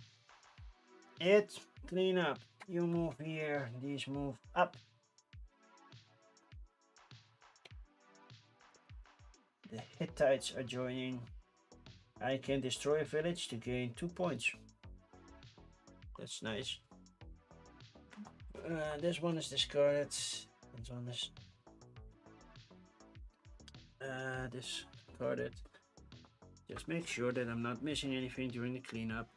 it. Clean up. You move here, these move up. The Hittites are joining. I can destroy a village to gain 2 points. That's nice. This one is discarded. This one is discarded. Just make sure that I'm not missing anything during the cleanup.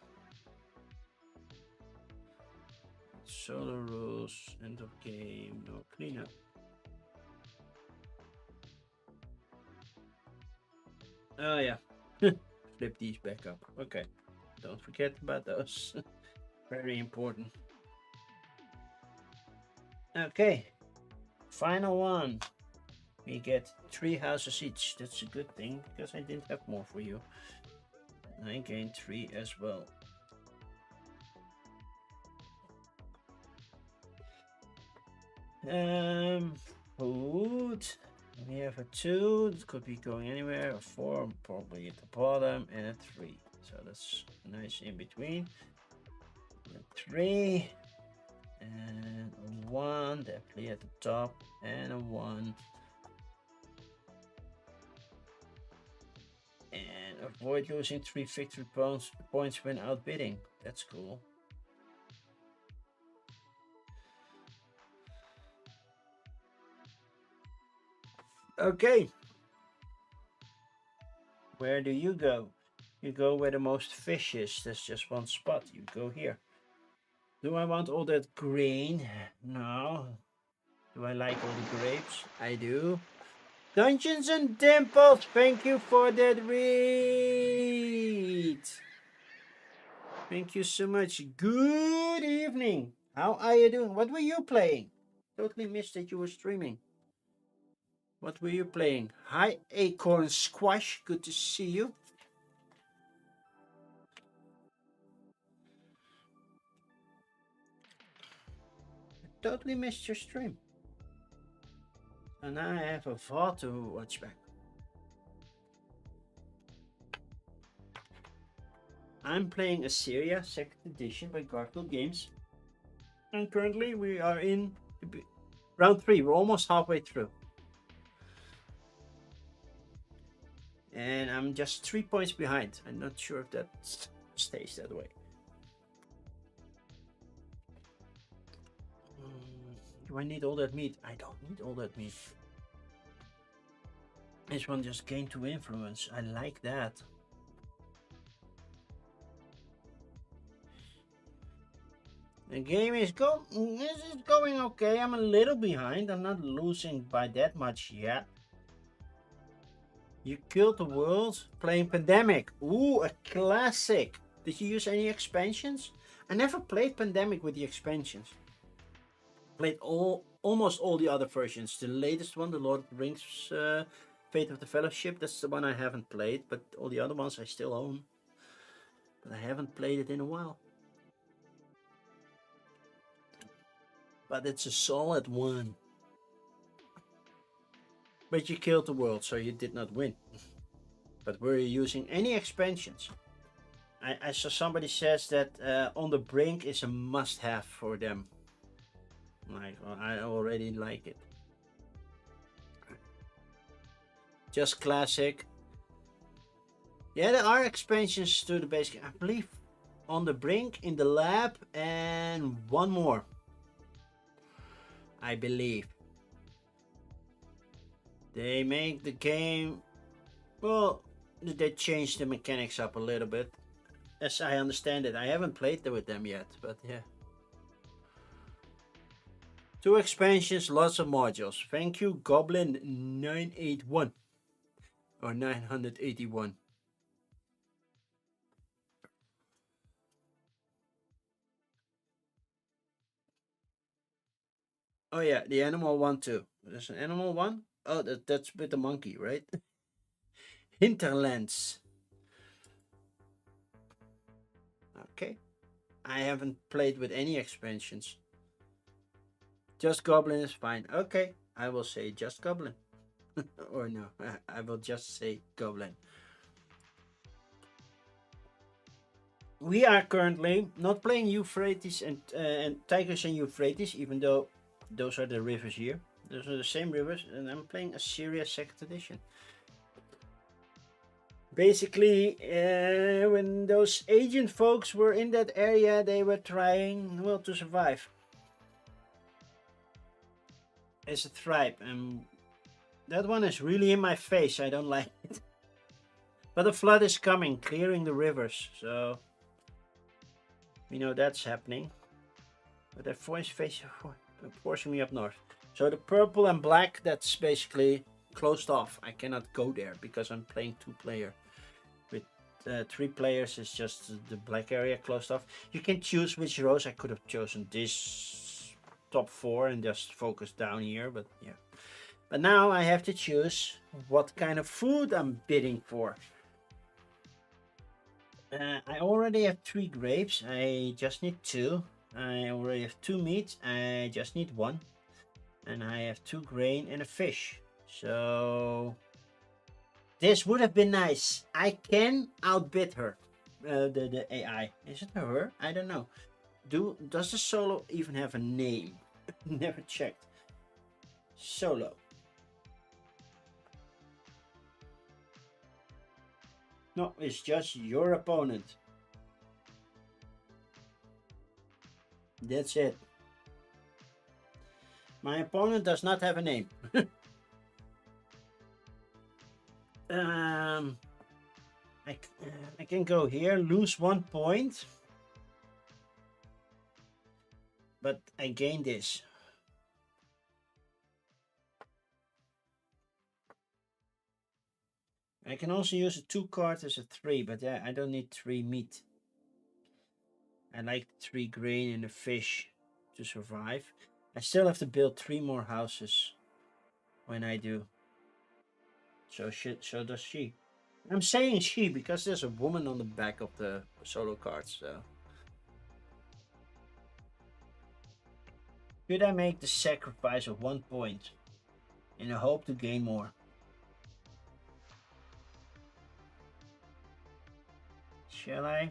Solo rules, end of game, no cleanup. Oh yeah, flip these back up. Okay, don't forget about those. Very important. Okay, final one. We get 3 houses each. That's a good thing because I didn't have more for you. And I gained 3 as well. Food. We have a 2. It could be going anywhere. A 4, probably at the bottom, and a 3. So that's nice in between. A 3 and a 1, definitely at the top, and a 1. And avoid losing 3 victory points when outbidding. That's cool. Okay. Where do you go? You go where the most fish is. There's just one spot. You go here. Do I want all that grain? No. Do I like all the grapes? I do. Dungeons and Dimples, thank you for that read. Thank you so much. Good evening. How are you doing? What were you playing? Totally missed that you were streaming. What were you playing? Hi, Acorn Squash. Good to see you. I totally missed your stream. And now I have a VOD to watch back. I'm playing Assyria 2nd edition by Garphill Games. And currently we are in round 3. We're almost halfway through. And I'm just 3 points behind. I'm not sure if that stays that way. Do I need all that meat? I don't need all that meat. This one just gained 2 influence. I like that. The game is going okay. I'm a little behind. I'm not losing by that much yet. You killed the world playing Pandemic. Ooh, a classic. Did you use any expansions? I never played Pandemic with the expansions. Played almost all the other versions. The latest one, the Lord of the Rings Fate of the Fellowship, that's the one I haven't played, but all the other ones I still own. But I haven't played it in a while. But it's a solid one. But you killed the world, so you did not win. But were you using any expansions? I saw somebody says that On the Brink is a must-have for them. Like, well, I already like it. Just classic. Yeah, there are expansions to the base game. I believe On the Brink, In the Lab, and one more. I believe. They make the game... Well, they changed the mechanics up a little bit. As I understand it. I haven't played with them yet, but yeah. 2 expansions, lots of modules. Thank you, Goblin 981. Or 981. Oh yeah, the animal one too. There's an animal one. Oh, that's with the monkey, right? Hinterlands. Okay. I haven't played with any expansions. Just Goblin is fine. Okay, I will say just Goblin. Or no, I will just say Goblin. We are currently not playing Euphrates and Tigris and Euphrates, even though those are the rivers here. Those are the same rivers, and I'm playing Assyria 2nd edition. Basically, when those agent folks were in that area, they were trying, well, to survive. As a tribe, and that one is really in my face. I don't like it. But the flood is coming, clearing the rivers, so we know that's happening. But that voice face forcing me up north. So the purple and black, that's basically closed off. I cannot go there because I'm playing 2-player. With 3 players, it's just the black area closed off. You can choose which rows. I could have chosen this top 4 and just focus down here, but yeah. But now I have to choose what kind of food I'm bidding for. I already have 3 grapes. I just need 2. I already have 2 meats. I just need 1. And I have 2 grain and a fish. So this would have been nice. I can outbid her. The AI. Is it her? I don't know. Does the solo even have a name? Never checked. Solo. No, it's just your opponent. That's it. My opponent does not have a name. Um, I can go here, lose 1 point, but I gain this. I can also use a 2 card as a 3, but yeah, I don't need 3 meat. I like 3 grain and a fish to survive. I still have to build 3 more houses when I do. So does she. I'm saying she because there's a woman on the back of the solo cards. So should I make the sacrifice of 1 point in a hope to gain more? Shall I?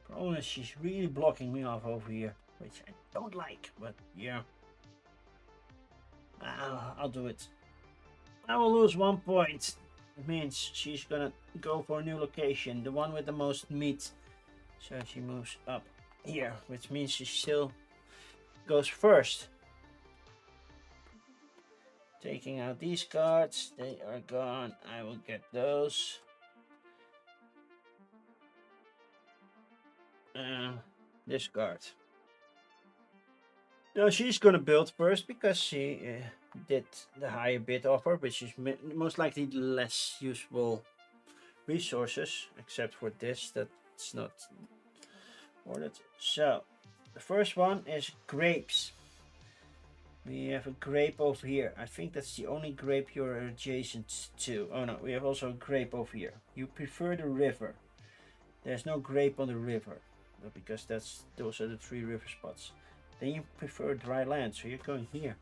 Problem is she's really blocking me off over here, which I don't like, but yeah. I'll do it. I will lose 1 point. It means she's gonna go for a new location, the one with the most meat. So she moves up here, which means she still goes first. Taking out these cards, they are gone. I will get those. This card. No, she's gonna build first because she did the higher bid offer, which is most likely the less useful resources, except for this that's not ordered. So the first one is grapes. We have a grape over here. I think that's the only grape you're adjacent to. Oh no, we have also a grape over here. You prefer the river. There's no grape on the river, because those are the 3 river spots. Then you prefer dry land, so you're going here.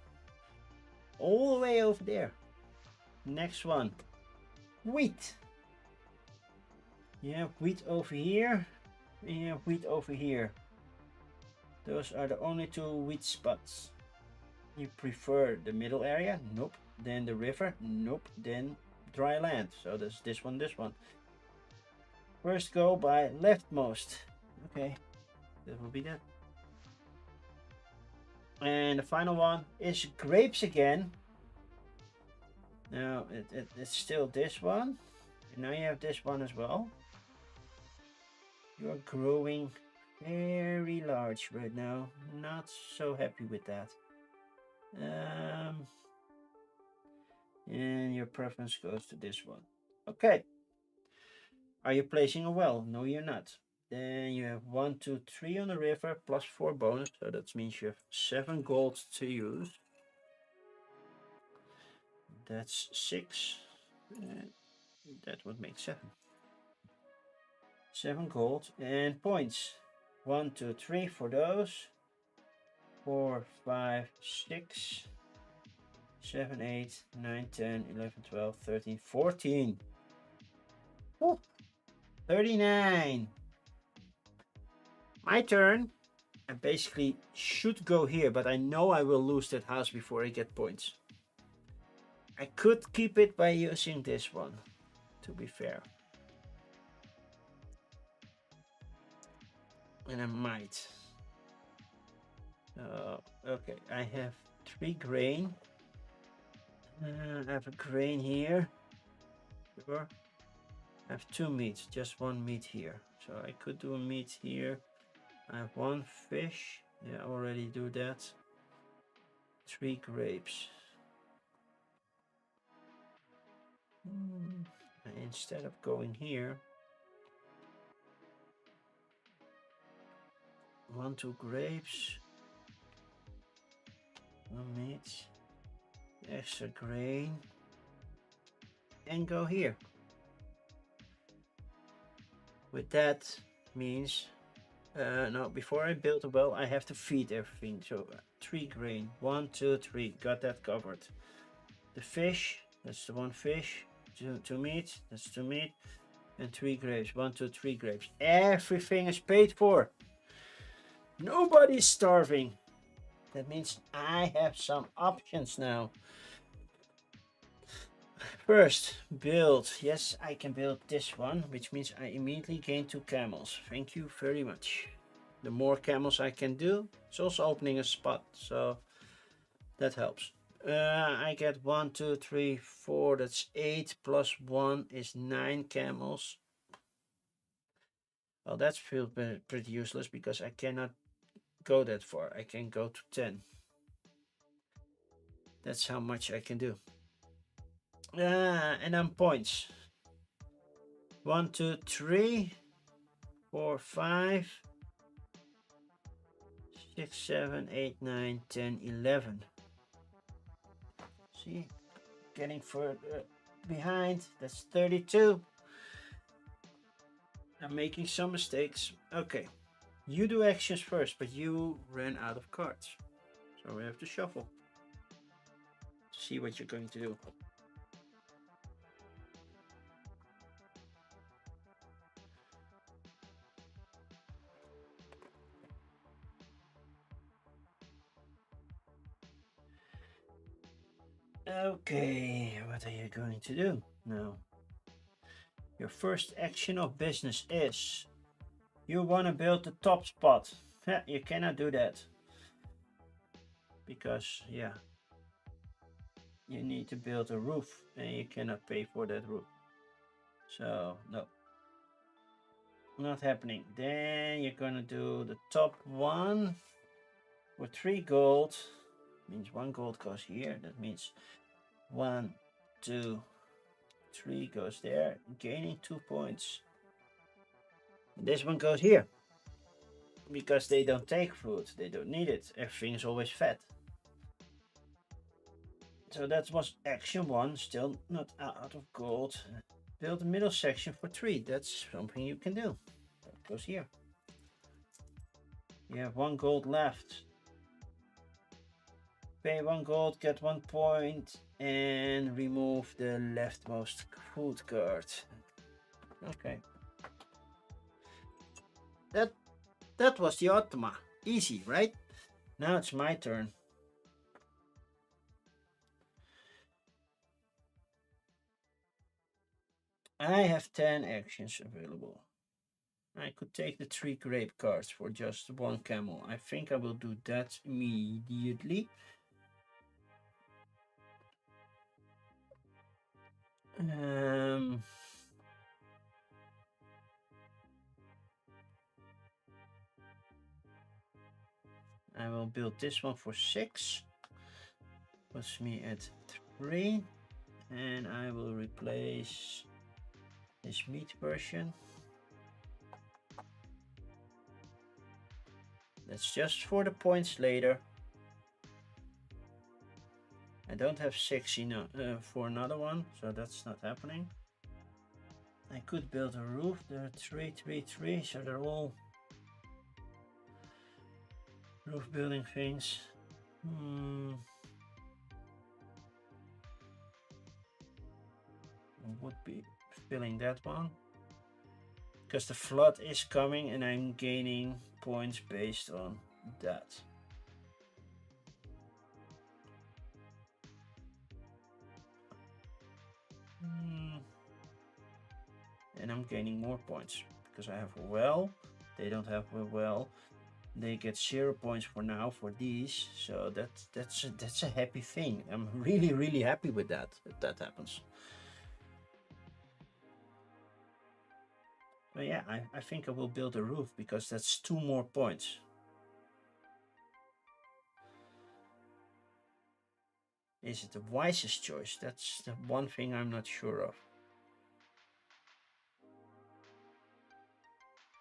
All the way over there. Next one. Wheat. You have wheat over here. And you have wheat over here. Those are the only 2 wheat spots. You prefer the middle area? Nope. Then the river? Nope. Then dry land. So there's this one, this one. First go by leftmost. Okay. That will be that. And the final one is grapes again. Now it's still this one. And now you have this one as well. You are growing very large right now. Not so happy with that. And your preference goes to this one. Okay. Are you placing a well? No, you're not. Then you have 1, 2, 3 on the river plus 4 bonus. So that means you have 7 gold to use. That's 6. That would make 7. 7 gold and points. 1, 2, 3 for those. 4, 5, 6, 7, 8, 9, 10, 11, 12, 13, 14. Oh, 39. My turn. I basically should go here, but I know I will lose that house before I get points. I could keep it by using this one, to be fair. And I might. Okay, I have 3 grain. I have a grain here. Sure. I have 2 meats, just 1 meat here. So I could do a meat here. I have 1 fish. Yeah, I already do that. 3 grapes. And instead of going here, 1, 2 grapes. 1 meat. Extra grain. And go here. With that means no, before I build a well I have to feed everything. So 3 grain. 1, 2, 3. Got that covered. The fish, that's the 1 fish. 2 meat, that's 2 meat. And 3 grapes. 1, 2, 3 grapes. Everything is paid for. Nobody's starving. That means I have some options now. First, build. Yes, I can build this one, which means I immediately gain 2 camels. Thank you very much. The more camels I can do, it's also opening a spot, so that helps. I get 1, 2, 3, 4. That's 8 plus 1 is 9 camels. Well, that's feels pretty useless because I cannot go that far. I can go to 10. That's how much I can do. And then points. 1, 2, 3, 4, 5, 6, 7, 8, 9, 10, 11. See, getting further behind. That's 32. I'm making some mistakes. Okay, you do actions first, but you ran out of cards. So we have to shuffle. See what you're going to do. Okay, what are you going to do now? Your first action of business is you want to build the top spot. You cannot do that because, yeah, you need to build a roof and you cannot pay for that roof. So, no, not happening. Then you're gonna do the top one for 3 gold. Means 1 gold goes here. That means 1, 2, 3 goes there, gaining 2 points. And this one goes here because they don't take food, they don't need it. Everything is always fed. So that was action 1, still not out of gold. Build a middle section for 3. That's something you can do. That goes here. You have 1 gold left. Pay 1 gold, get 1 point, and remove the leftmost food card. Okay. That was the Automa. Easy, right? Now it's my turn. I have 10 actions available. I could take the 3 grape cards for just 1 camel. I think I will do that immediately. I will build this one for 6. Puts me at 3. And I will replace this meat version. That's just for the points later. I don't have 6 for another one, so that's not happening. I could build a roof. There are 3, 3, 3, so they're all roof building things. Would be filling that one because the flood is coming and I'm gaining points based on that. And I'm gaining more points because I have a well. They don't have a well. They get 0 points for now for these, so that's a happy thing. I'm really happy with that if that happens. But yeah, I think I will build a roof because that's 2 more points. Is it the wisest choice? That's the one thing I'm not sure of.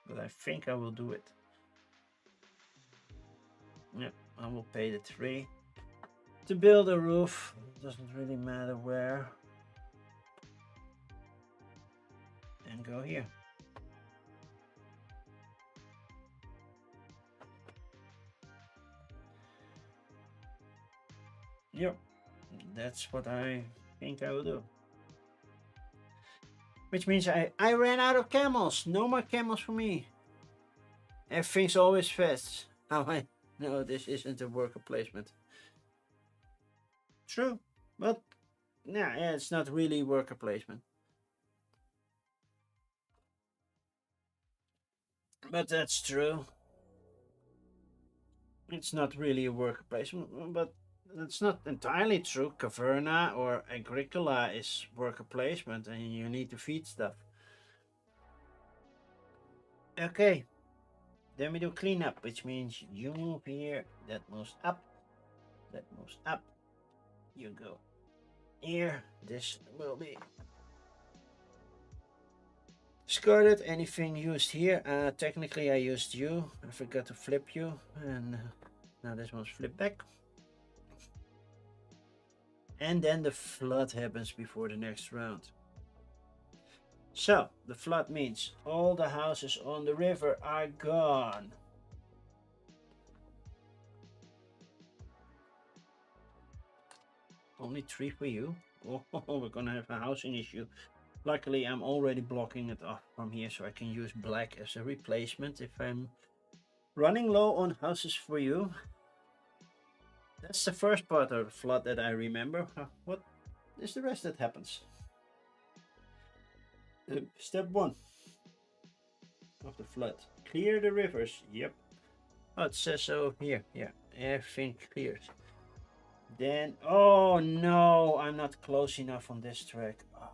But I think I will do it. Yeah, I will pay the 3. To build a roof, it doesn't really matter where. And go here. Yep, that's what I think I will do. Which means I ran out of camels. No more camels for me. Everything's always fast. How I know this isn't a worker placement. True, but yeah, it's not really worker placement. But that's true. It's not really a worker placement, but that's not entirely true. Caverna or Agricola is worker placement and you need to feed stuff. Okay, then we do cleanup, which means you move here, that moves up, that moves up. You go here, this will be discarded. Anything used here, technically I used you. I forgot to flip you, and now this one's flipped back. And then the flood happens before the next round. So, the flood means all the houses on the river are gone. Only 3 for you. Oh, we're gonna have a housing issue. Luckily, I'm already blocking it off from here, so I can use black as a replacement if I'm running low on houses for you. That's the first part of the flood that I remember. What is the rest that happens? Step 1 of the flood. Clear the rivers. Yep. Oh, it says so here. Yeah, everything clears. Then, oh no, I'm not close enough on this track. Oh.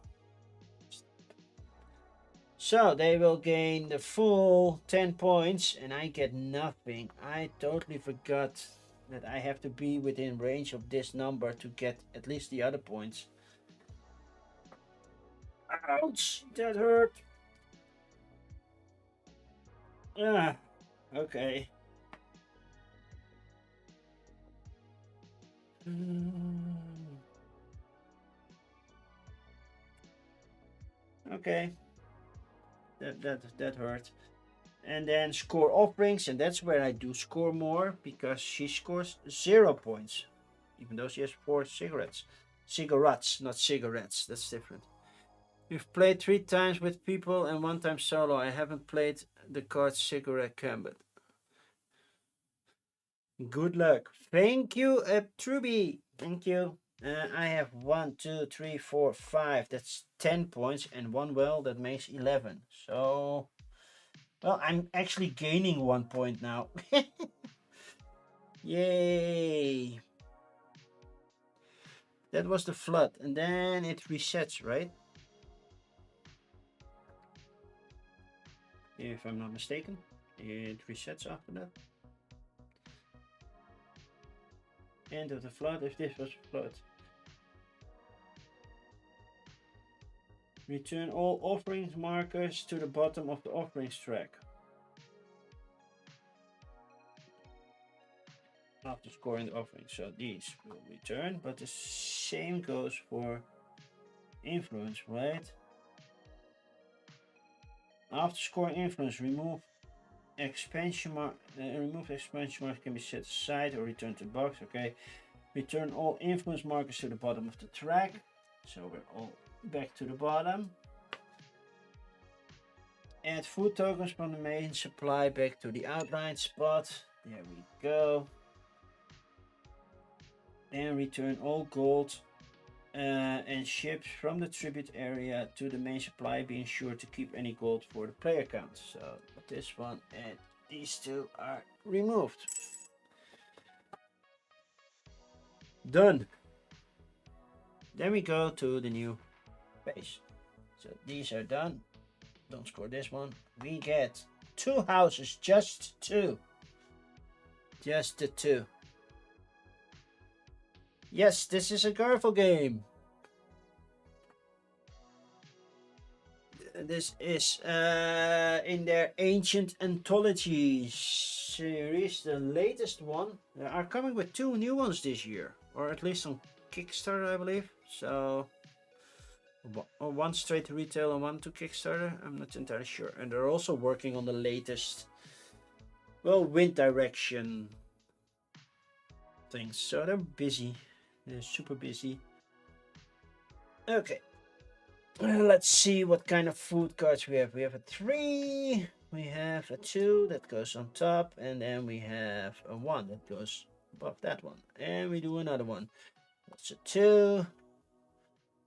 So they will gain the full 10 points and I get nothing. I totally forgot that I have to be within range of this number to get at least the other points. Ouch, that hurt. Ah, okay. Okay, that hurt. And then score offerings, and that's where I do score more because she scores 0 points, even though she has 4 cigarettes. Cigarettes, not cigarettes. That's different. You've played 3 times with people and 1 time solo. I haven't played the card Cigarette Combat. Good luck. Thank you, Truby. Thank you. I have 1, 2, 3, 4, 5. That's 10 points, and 1 well, that makes 11. So, well, I'm actually gaining 1 point now. Yay! That was the flood, and then it resets, right? If I'm not mistaken, it resets after that. End of the flood, if this was flood. Return all offerings markers to the bottom of the offerings track. After scoring the offering, so these will return, but the same goes for influence, right? After scoring influence, remove expansion mark. Remove expansion mark can be set aside or returned to the box. Okay. Return all influence markers to the bottom of the track. So we're all back to the bottom. Add food tokens from the main supply back to the outline spot. There we go. And return all gold and ships from the tribute area to the main supply, being sure to keep any gold for the player count. So this one and these 2 are removed. Done. Then we go to the new base. So these are done. Don't score this one. We get 2 houses, just 2. Just the 2. Yes, this is a Garphill game. This is in their Ancient Anthology series, the latest one. They are coming with 2 new ones this year, or at least on Kickstarter, I believe. So, or 1 straight to retail and 1 to Kickstarter. I'm not entirely sure. And they're also working on the latest, well, Wind Direction things. So they're busy. They're super busy. Okay. Let's see what kind of food cards we have. We have a 3, we have a 2 that goes on top, and then we have a 1 that goes above that one. And we do another one. That's a 2,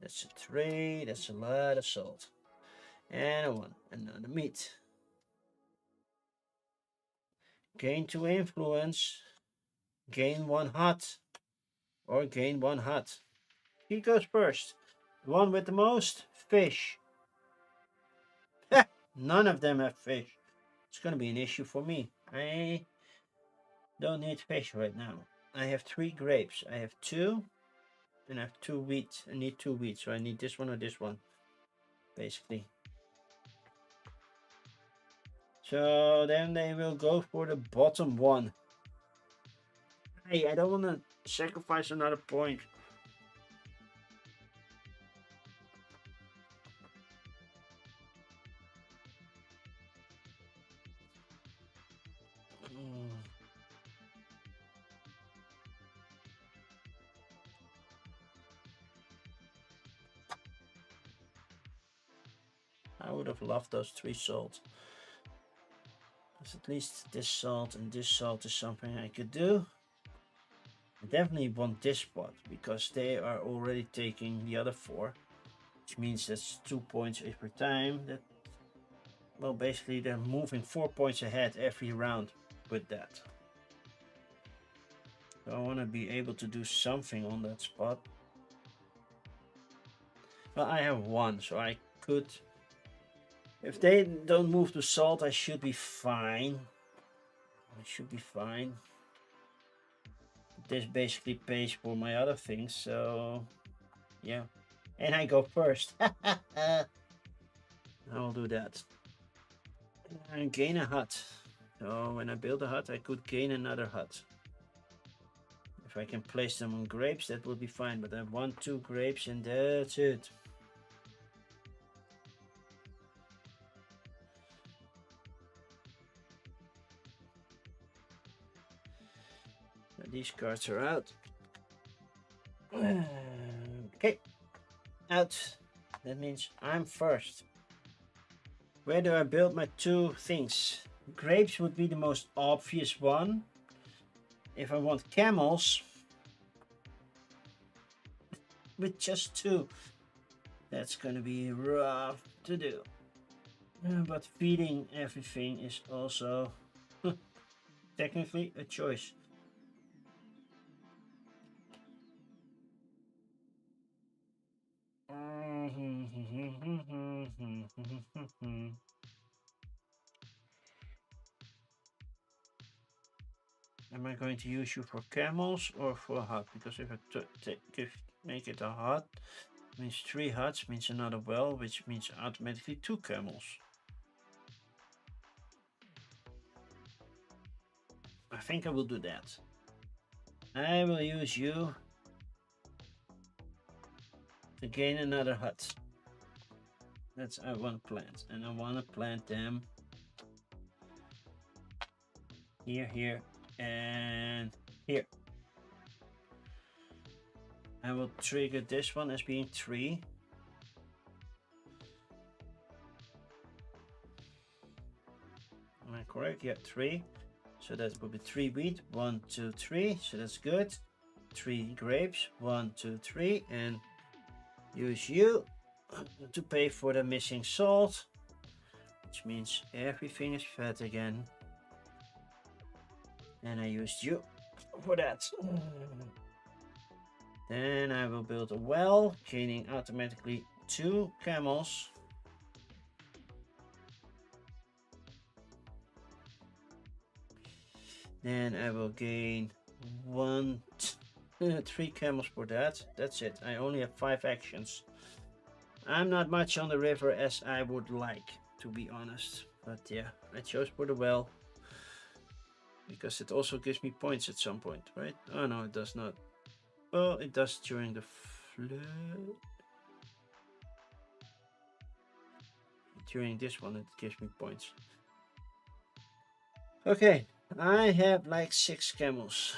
that's a 3, that's a lot of salt. And a 1, another meat. Gain 2 influence, gain 1 hot. or gain 1 hut. He goes first. The one with the most fish. None of them have fish. It's gonna be an issue for me. I don't need fish right now. I have 3 grapes. I have 2, and I have 2 wheat. I need 2 wheat, so I need this one or this one, basically. So then they will go for the bottom one. Hey, I don't want to sacrifice another point. I would have loved those 3 salt. At least this salt and this salt is something I could do. I definitely want this spot because they are already taking the other 4, which means that's 2 points every time. That, well, basically they're moving 4 points ahead every round with that. So I want to be able to do something on that spot. Well, I have 1, so I could. If they don't move to salt, I should be fine. I should be fine. This basically pays for my other things, so yeah. And I go first. I'll do that. And gain a hut. So when I build a hut, I could gain another hut. If I can place them on grapes, that will be fine. But I have 1, 2 grapes, and that's it. These cards are out. Okay, out. That means I'm first. Where do I build my 2 things? Grapes would be the most obvious one. If I want camels, with just 2, that's gonna be rough to do. But feeding everything is also technically a choice. Am I going to use you for camels or for a hut? Because if I make it a hut, means 3 huts, means another well, which means automatically 2 camels. I think I will do that. I will use you to gain another hut. That's I want to plant, and I want to plant them here, here, and here. I will trigger this one as being 3. Am I correct? Yeah, 3. So that will be 3 wheat. 1, 2, 3. So that's good. 3 grapes. 1, 2, 3. And use you to pay for the missing salt, which means everything is fed again. And I used you for that. Then I will build a well, gaining automatically 2 camels. Then I will gain 3 camels for that. That's it. I only have 5 actions. I'm not much on the river as I would like, to be honest. But yeah, I chose for the well. Because it also gives me points at some point, right? Oh no, it does not. Well, it does during the flood. During this one, it gives me points. Okay, I have like 6 camels.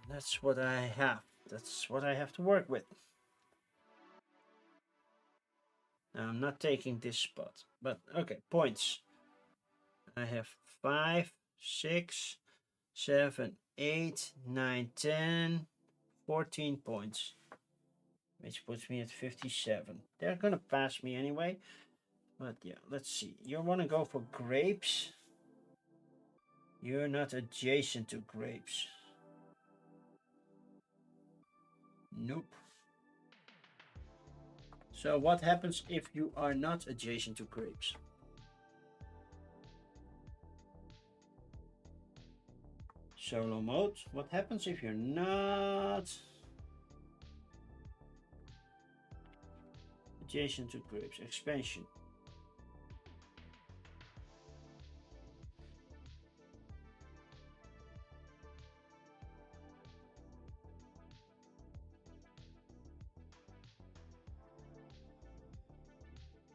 That's what I have. That's what I have to work with. Now, I'm not taking this spot, but okay, points. I have 5, 6, 7, 8, 9, 10, 14 points. Which puts me at 57. They're gonna pass me anyway. But yeah, let's see. You wanna go for grapes? You're not adjacent to grapes. Nope. So what happens if you are not adjacent to grapes? Solo mode. What happens if you're not adjacent to grapes? Expansion.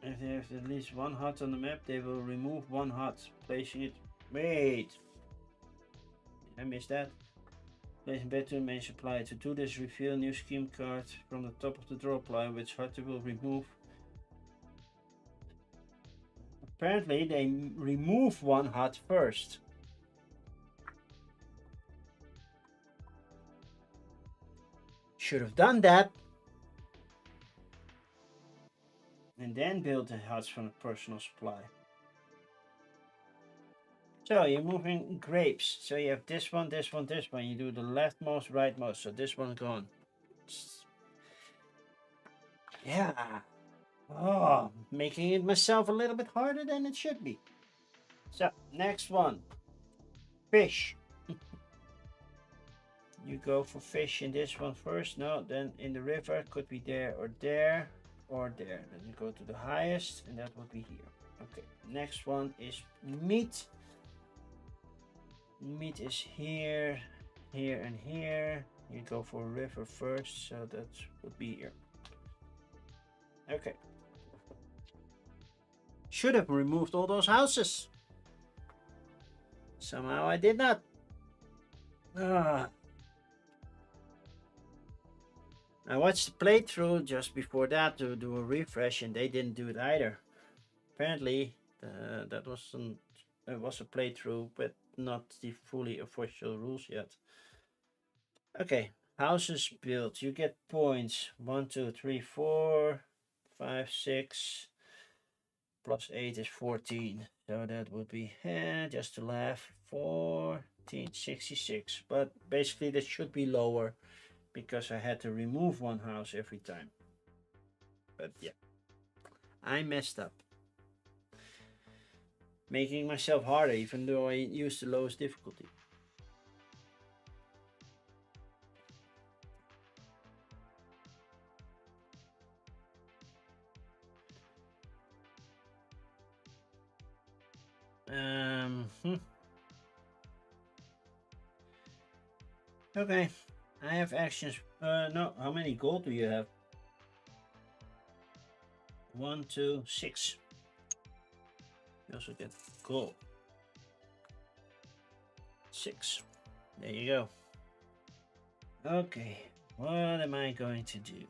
If they have at least one hut on the map, they will remove one hut, placing it. Wait, I missed that. Placing back to the main supply. To do this, reveal new scheme card from the top of the draw pile, which hut will remove. Apparently, they remove one hut first. Should have done that. And then build the huts from the personal supply. So you're moving grapes. So you have this one, this one, this one. You do the leftmost, rightmost. So this one's gone. Yeah. Oh, making it myself a little bit harder than it should be. So next one. Fish. You go for fish in this one first. No, then in the river. Could be there or there or there. Then you go to the highest and that would be here. Okay, next one is meat. Meat is here, here and here. You go for river first, so that would be here. Okay. Should have removed all those houses. Somehow I did not. I watched the playthrough just before that to do a refresh, and they didn't do it either. Apparently, that wasn't. It was a playthrough, but not the fully official rules yet. Okay, houses built. You get points. 1, 2, 3, 4, 5, 6. Plus 8 is 14. So that would be, just to laugh, 1466. But basically that should be lower because I had to remove one house every time. But yeah, I messed up. Making myself harder even though I used the lowest difficulty. Okay, I have actions. No, how many gold do you have? 1, 2, 6. You also get gold. 6. There you go. Okay, what am I going to do?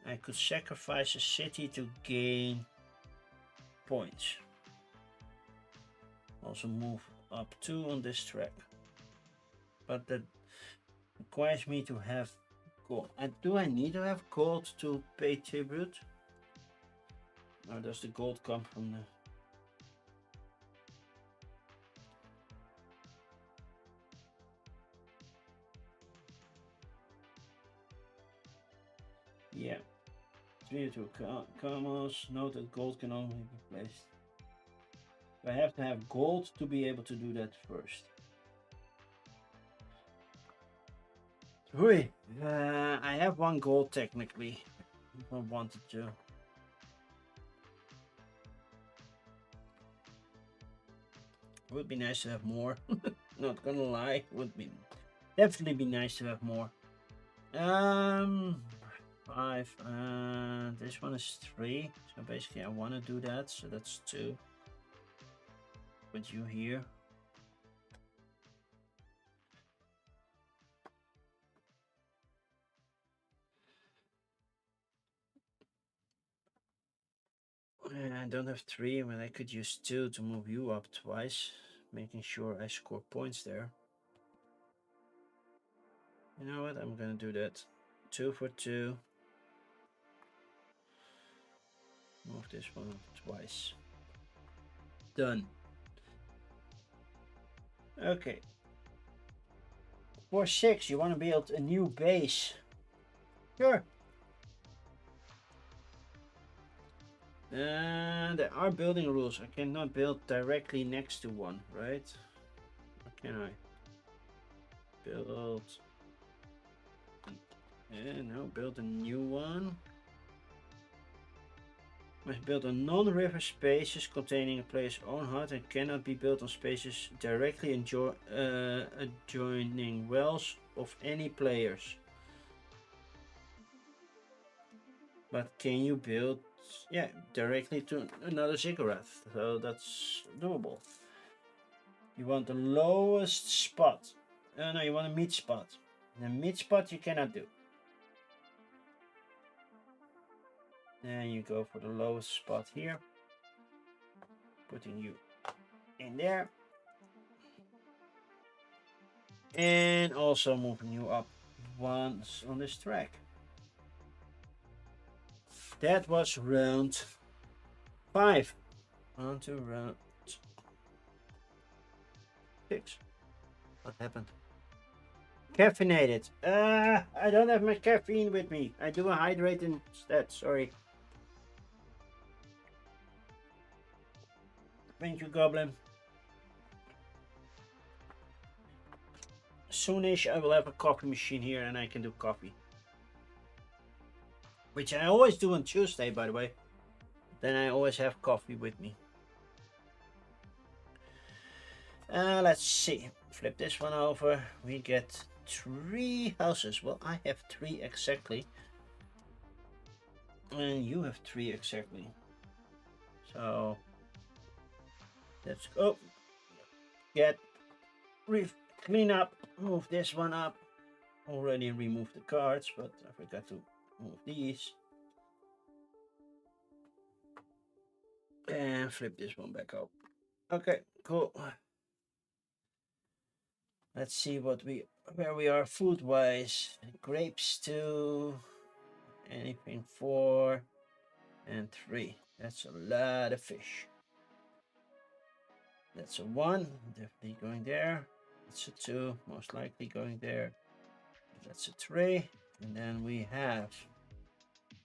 I could sacrifice a city to gain points. Also move up 2 on this track. But that requires me to have gold. And do I need to have gold to pay tribute? Or does the gold come from the... Yeah. 3 to commas. Note that gold can only be placed. I have to have gold to be able to do that first. Hui. I have 1 gold technically, if I wanted to. Would be nice to have more. Not gonna lie, would be definitely be nice to have more. 5. This one is 3. So basically, I want to do that. So that's 2. Put you here. I don't have 3, but I could use 2 to move you up twice, making sure I score points there. You know what? I'm gonna do that. 2 for 2. Move this one up twice. Done. Okay. For 6, you want to build a new base. Sure. There are building rules. I cannot build directly next to one, right? Or can I? Build. No, build a new one. Must build on non-river spaces containing a player's own hut and cannot be built on spaces directly adjoining wells of any players. But can you build, yeah, directly to another ziggurat? So that's doable. You want the lowest spot. No, you want a mid spot. The mid spot you cannot do. Then you go for the lowest spot here. Putting you in there. And also moving you up once on this track. That was round 5. On to round 6. What happened? Caffeinated. I don't have my caffeine with me. I do a hydrate instead. Sorry. Thank you, Goblin. Soonish I will have a coffee machine here and I can do coffee. Which I always do on Tuesday, by the way. Then I always have coffee with me. Let's see. Flip this one over. We get 3 houses. Well, I have 3 exactly. And you have 3 exactly. So let's go. Clean up. Move this one up. Already removed the cards, but I forgot to move these. And flip this one back up. Okay, cool. Let's see where we are food wise. Grapes 2, anything 4 and 3. That's a lot of fish. That's a 1, definitely going there. That's a 2, most likely going there. That's a 3, and then we have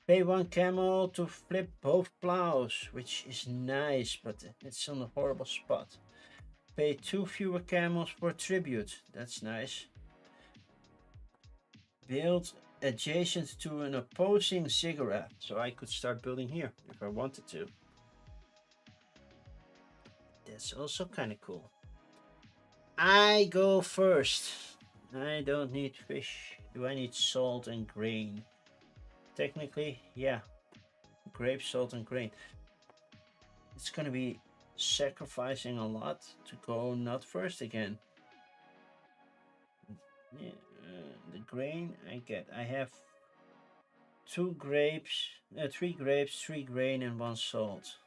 pay 1 camel to flip both plows, which is nice, but it's on a horrible spot. Pay 2 fewer camels for tribute. That's nice. Build adjacent to an opposing ziggurat. So I could start building here if I wanted to. That's also kind of cool. I go first. I don't need fish. Do I need salt and grain? Technically, yeah. Grapes, salt and grain. It's gonna be sacrificing a lot to go not first again. Yeah, the grain I get. I have 2 grapes, 3 grapes, 3 grain, and 1 salt.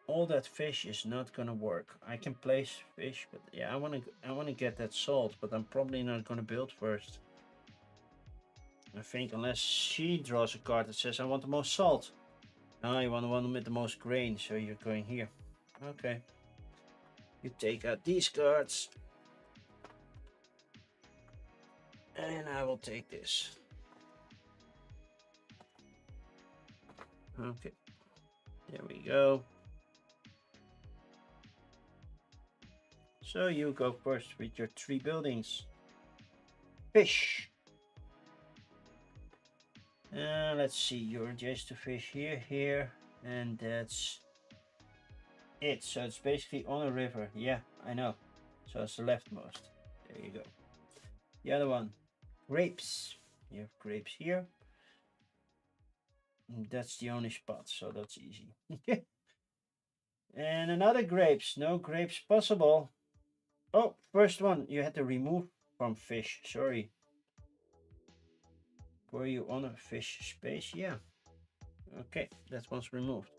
All that fish is not gonna work. I can place fish, but yeah, I wanna get that salt, but I'm probably not gonna build first. I think unless she draws a card that says I want the most salt. No, you want the one with the most grain, so you're going here. Okay. You take out these cards. And I will take this. Okay. There we go. So you go first with your 3 buildings. Fish. Let's see, you're adjacent to fish here, and that's it. So it's basically on a river. Yeah, I know. So it's the leftmost. There you go. The other one, grapes. You have grapes here. And that's the only spot, so that's easy. And another grapes. No grapes possible. Oh, first one you had to remove from fish. Sorry. Were you on a fish space? Yeah. Okay, that one's removed.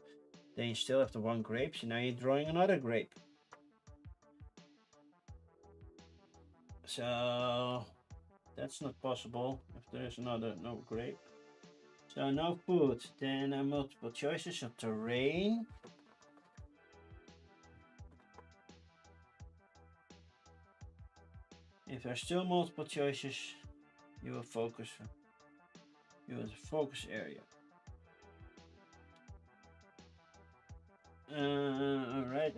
Then you still have the 1 grape, so now you're drawing another grape. So that's not possible if there's no grape. So no food. Then multiple choices of terrain. If there are still multiple choices, you will focus. You will focus area. All right.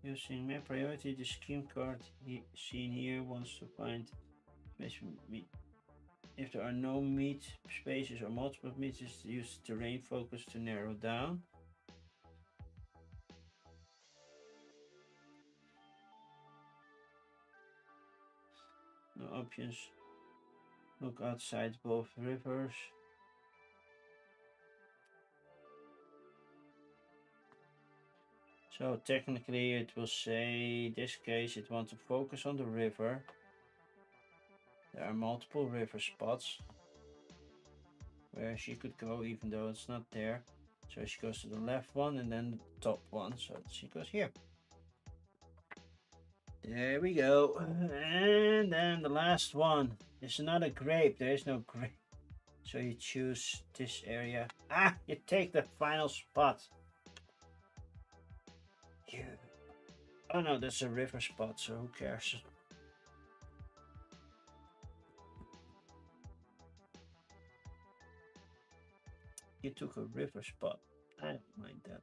Using map priority, the scheme card seen here wants to find space for meat. If there are no meat spaces or multiple meats, use terrain focus to narrow down. No options. Look outside both rivers. So technically it will say, in this case it wants to focus on the river. There are multiple river spots where she could go even though it's not there. So she goes to the left one and then the top one. So she goes here. There we go. And then the last one is not a grape. There is no grape. So you choose this area. Ah, you take the final spot. Yeah. Oh no, that's a river spot, so who cares? You took a river spot. I don't mind that.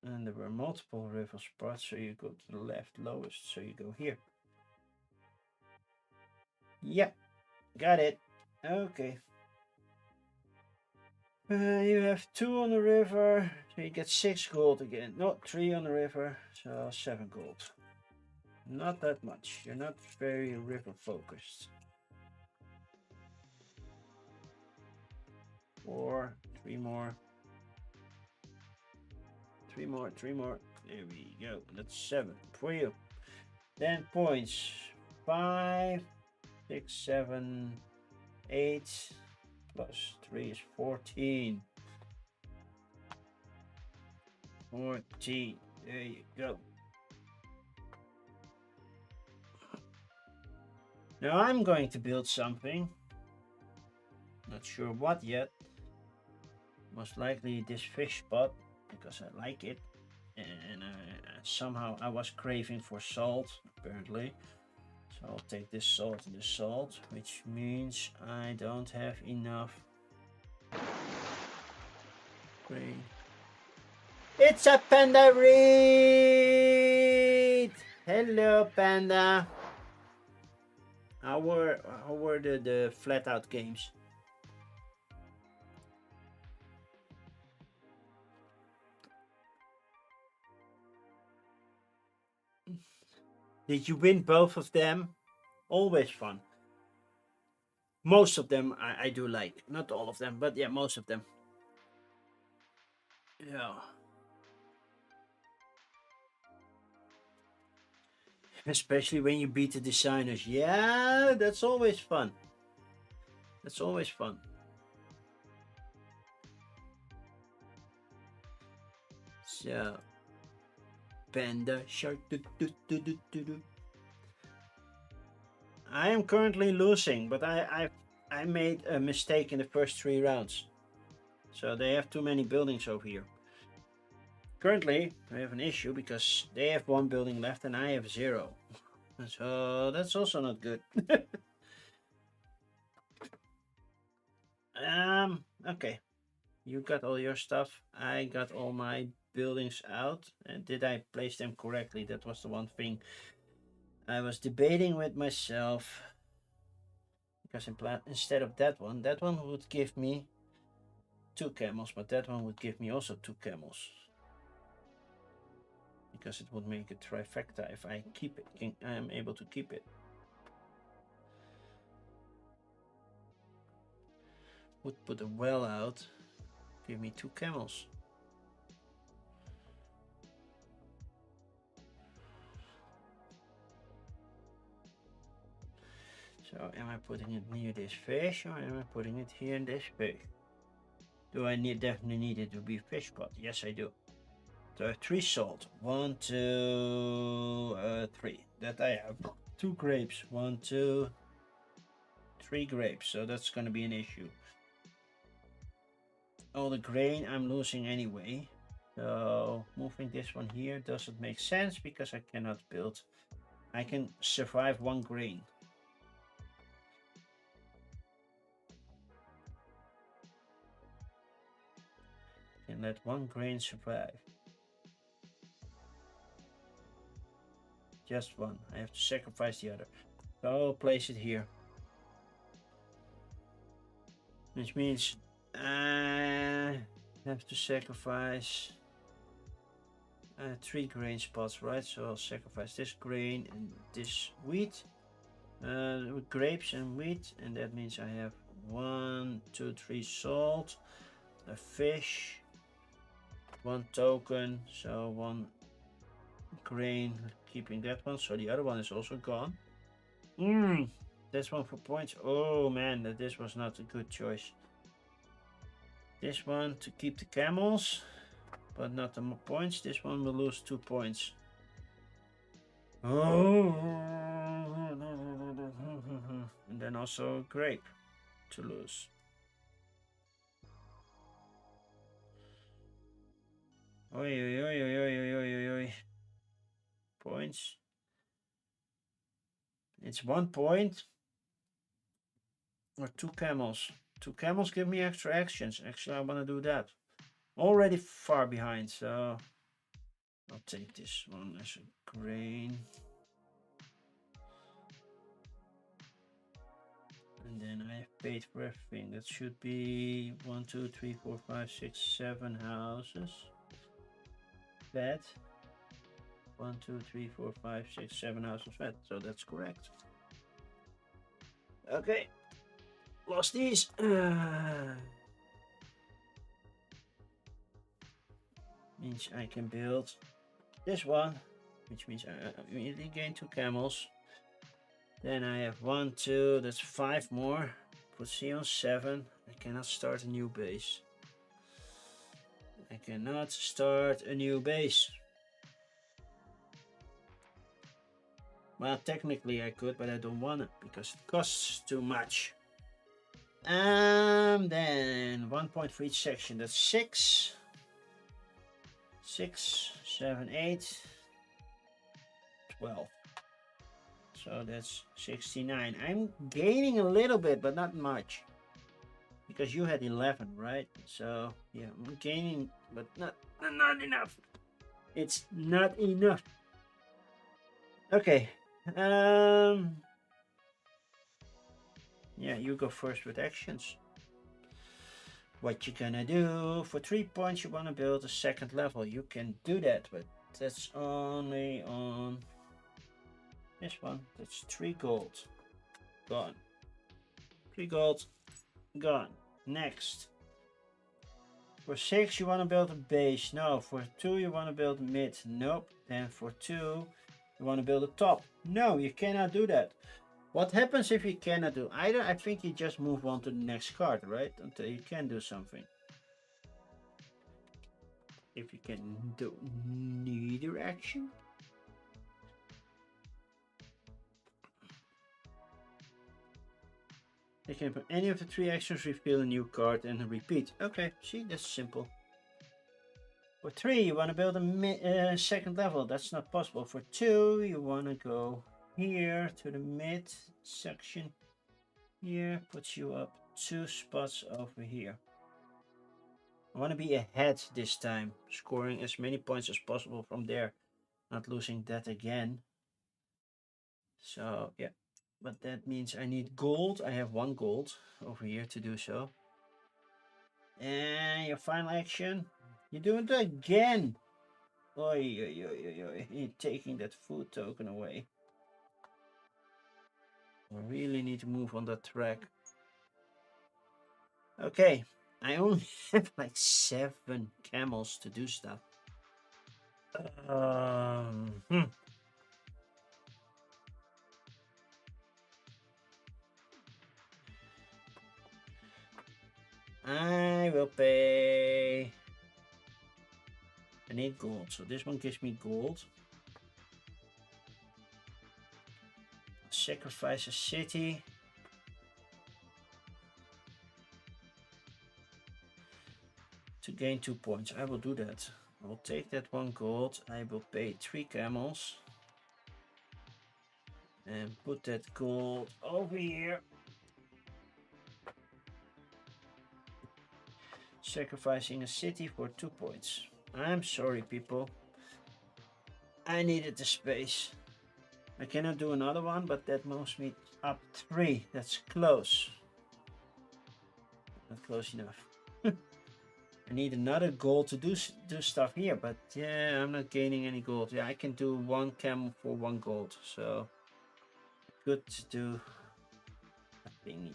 And there were multiple river spots, so you go to the left lowest, so you go here. Yep, got it. Okay. You have 2 on the river, so you get 6 gold again. No, 3 on the river, so 7 gold. Not that much. You're not very river focused. 4, 3 more. 3 more, 3 more. There we go. That's 7 for you. 10 points. 5, 6, 7, 8. Plus 3 is 14. 14. There you go. Now I'm going to build something. Not sure what yet. Most likely this fish spot, because I like it. And somehow I was craving for salt, apparently. So I'll take this salt and this salt, which means I don't have enough grain. It's a panda reed! Hello, panda. How were the flat out games? Did you win both of them? Always fun. Most of them I do like. Not all of them, but yeah, most of them. Yeah. Especially when you beat the designers. Yeah, that's always fun. That's always fun. So, panda shark. I am currently losing, but I made a mistake in the first 3 rounds. So they have too many buildings over here. Currently, I have an issue because they have 1 building left and I have 0. So that's also not good. Okay. You got all your stuff. I got all my buildings out. And did I place them correctly? That was the one thing I was debating with myself. Because instead of that one would give me 2 camels, but that one would give me also 2 camels. Because it would make a trifecta if I keep it. I am able to keep it. Would put a well out. Give me 2 camels. So am I putting it near this fish or am I putting it here in this fish? Do I definitely need it to be a fish pot? Yes, I do. So I have 3 salt. 1, 2, 3. That I have. 2 grapes. 1, 2, 3 grapes. So that's going to be an issue. All the grain I'm losing anyway. So moving this one here doesn't make sense because I cannot build. I can survive 1 grain. And let 1 grain survive. Just 1. I have to sacrifice the other. So I'll place it here. Which means I have to sacrifice 3 grain spots, right? So I'll sacrifice this grain and this wheat. With grapes and wheat. And that means I have 1, 2, 3 salt. A fish. 1 token. So 1 grain, keeping that one, so the other one is also gone. This one for points. Oh man, this was not a good choice. This one to keep the camels, but not the points. This one will lose 2 points. Oh, and then also a grape to lose. Oi, oi, oi, oi, oi, oi, oi, oi. Points. It's 1 point or 2 camels. 2 camels give me extra actions. Actually, I want to do that. Already far behind, so I'll take this one as a grain. And then I have paid for everything. That should be 1, 2, 3, 4, 5, 6, 7 houses. Fed. 1, 2, 3, 4, 5, 6, 7 houses fed. So that's correct. Okay. Lost these. Means I can build this one, which means I immediately gain 2 camels. Then I have 1, 2, that's 5 more. Put C on 7. I cannot start a new base. I cannot start a new base. Well, technically I could, but I don't want it because it costs too much. Then 1 point for each section. That's 6. 6, 7, 8, 12. So that's 69. I'm gaining a little bit, but not much. Because you had 11, right? So yeah, I'm gaining, but not enough. It's not enough. Okay. Yeah, you go first with actions. What you gonna do? For 3 points, you wanna build a 2nd level. You can do that, but that's only on this one. That's 3 gold. Gone. 3 gold. Gone. Next. For 6, you wanna build a base. No. For 2, you wanna build mid. Nope. Then for 2, you wanna build a top. No, you cannot do that. What happens if you cannot do either? I think you just move on to the next card, right? Until you can do something. If you can do neither action. You can put any of the 3 actions, reveal a new card and repeat. Okay, see, that's simple. For 3, you want to build a 2nd level. That's not possible. For 2, you want to go here to the mid section. Here, puts you up 2 spots over here. I want to be ahead this time, scoring as many points as possible from there, not losing that again. So yeah, but that means I need gold. I have 1 gold over here to do so. And your final action, you do it again. Oi, oi, oi, oi, oi. You're taking that food token away. I really need to move on that track. Okay, I only have like 7 camels to do stuff. I will pay. I need gold, so this one gives me gold. sacrifice a city. To gain 2 points. I will do that. I will take that 1 gold. I will pay 3 camels. And put that gold over here. Sacrificing a city for 2 points. I'm sorry, people. I needed the space. I cannot do another one, but that moves me up 3. That's close. Not close enough. I need another gold to do stuff here, but yeah, I'm not gaining any gold. Yeah, I can do 1 camel for 1 gold, so good to do a thingy.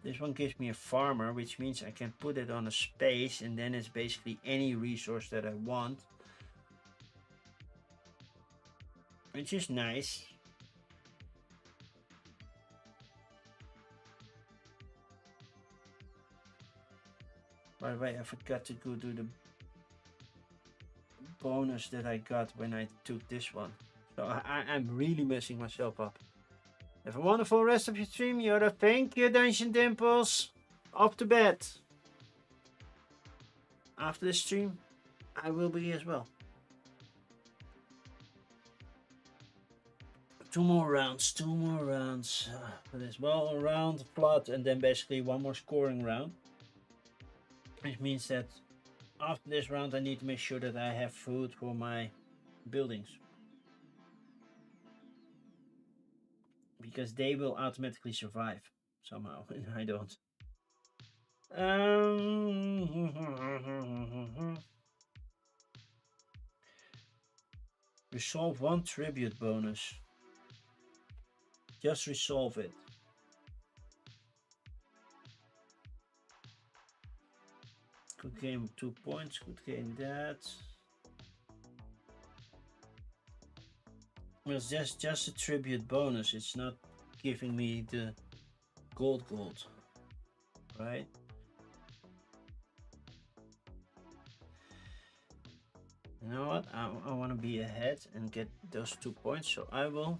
This one gives me a farmer, which means I can put it on a space, and then it's basically any resource that I want, which is nice. By the way, I forgot to go do the bonus that I got when I took this one. So I'm really messing myself up. Have a wonderful rest of your stream, Yoda. Thank you, Dungeon Dimples. Off to bed. After this stream, I will be as well. 2 more rounds for this. Well, a round, flood, and then basically 1 more scoring round. Which means that after this round I need to make sure that I have food for my buildings. Because they will automatically survive somehow, and I don't. Resolve 1 tribute bonus. Just resolve it. Could gain 2 points, could gain that. Well, it's just a tribute bonus. It's not giving me the gold, right? You know what? I want to be ahead and get those 2 points, so I will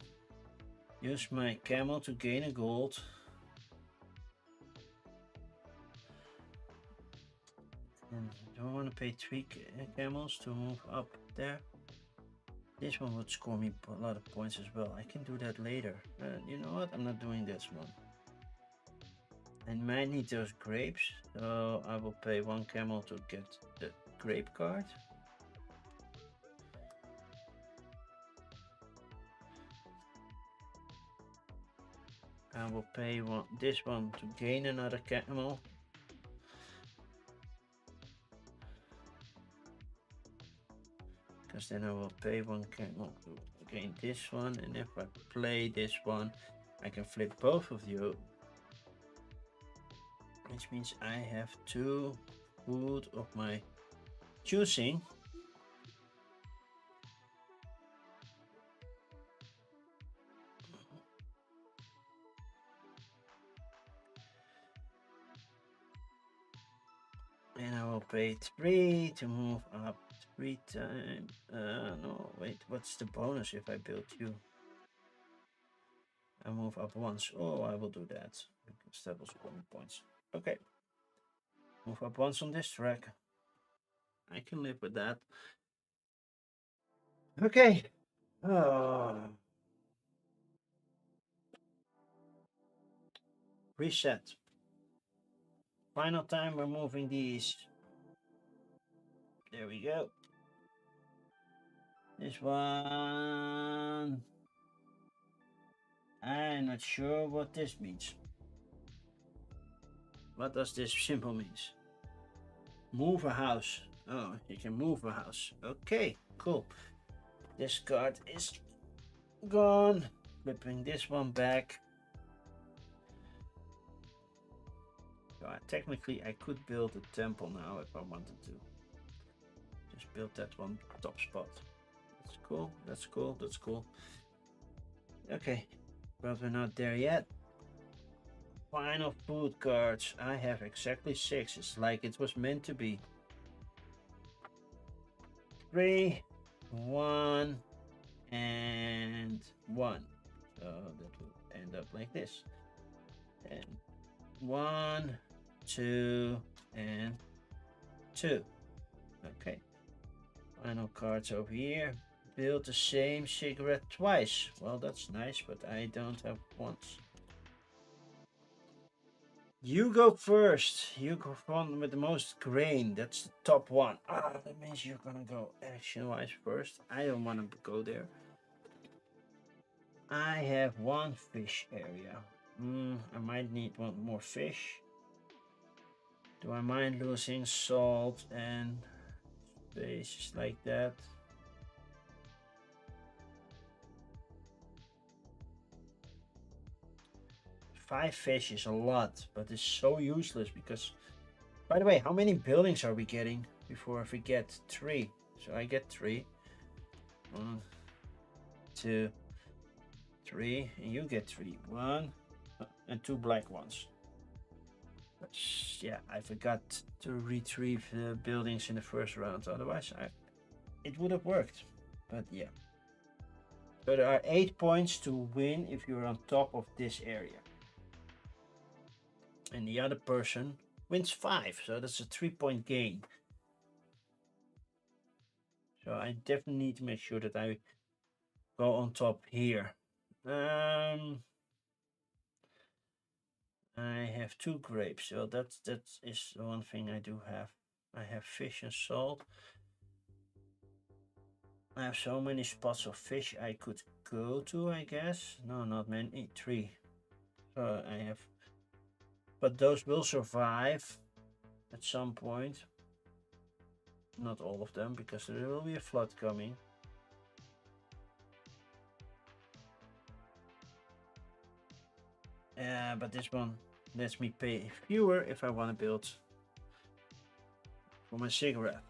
use my camel to gain a gold. And do I want to pay 3 camels to move up there? This one would score me a lot of points as well. I can do that later. You know what? I'm not doing this one. I might need those grapes, so I will pay 1 camel to get the grape card. I will pay this one to gain another camel. Because then I will pay 1 camel to gain this one, and if I play this one, I can flip both of you. Which means I have 2 food of my choosing. And I will pay 3 to move up 3 times. No, wait, what's the bonus if I build you? I move up once. Oh, I will do that because that will score me points. Okay. Move up once on this track. I can live with that. Okay. Reset. Final time we're moving these. There we go. This one. I'm not sure what this means. What does this symbol mean? Move a house. Oh, you can move a house. Okay, cool. This card is gone. Flipping this one back. So technically I could build a temple now if I wanted to. Just build that one top spot. That's cool, that's cool, that's cool. Okay, but we're not there yet. Final food cards. I have exactly 6. It's like it was meant to be. 3, 1 and 1. So that will end up like this. And 1, 2, and 2. Okay. Final cards over here. Build the same cigarette twice. Well, that's nice, but I don't have once. You go first. You go on with the most grain. That's the top one. That means you're gonna go action-wise first. I don't want to go there. I have one fish area. I might need one more fish. Do I mind losing salt and spaces like that? Five fish is a lot, but it's so useless because... By the way, how many buildings are we getting before I forget? 3. So I get 3. 1, 2, 3, and you get 3. 1 and 2 black ones. Yeah, I forgot to retrieve the buildings in the first round. Otherwise, it would have worked. But yeah. So there are 8 points to win if you're on top of this area. And the other person wins 5. So that's a 3-point gain. So I definitely need to make sure that I go on top here. I have 2 grapes. So that is the one thing I do have. I have fish and salt. I have so many spots of fish I could go to, I guess. No, not many. 3. So I have... But those will survive at some point. Not all of them, because there will be a flood coming. But this one lets me pay fewer if I want to build for my cigarette.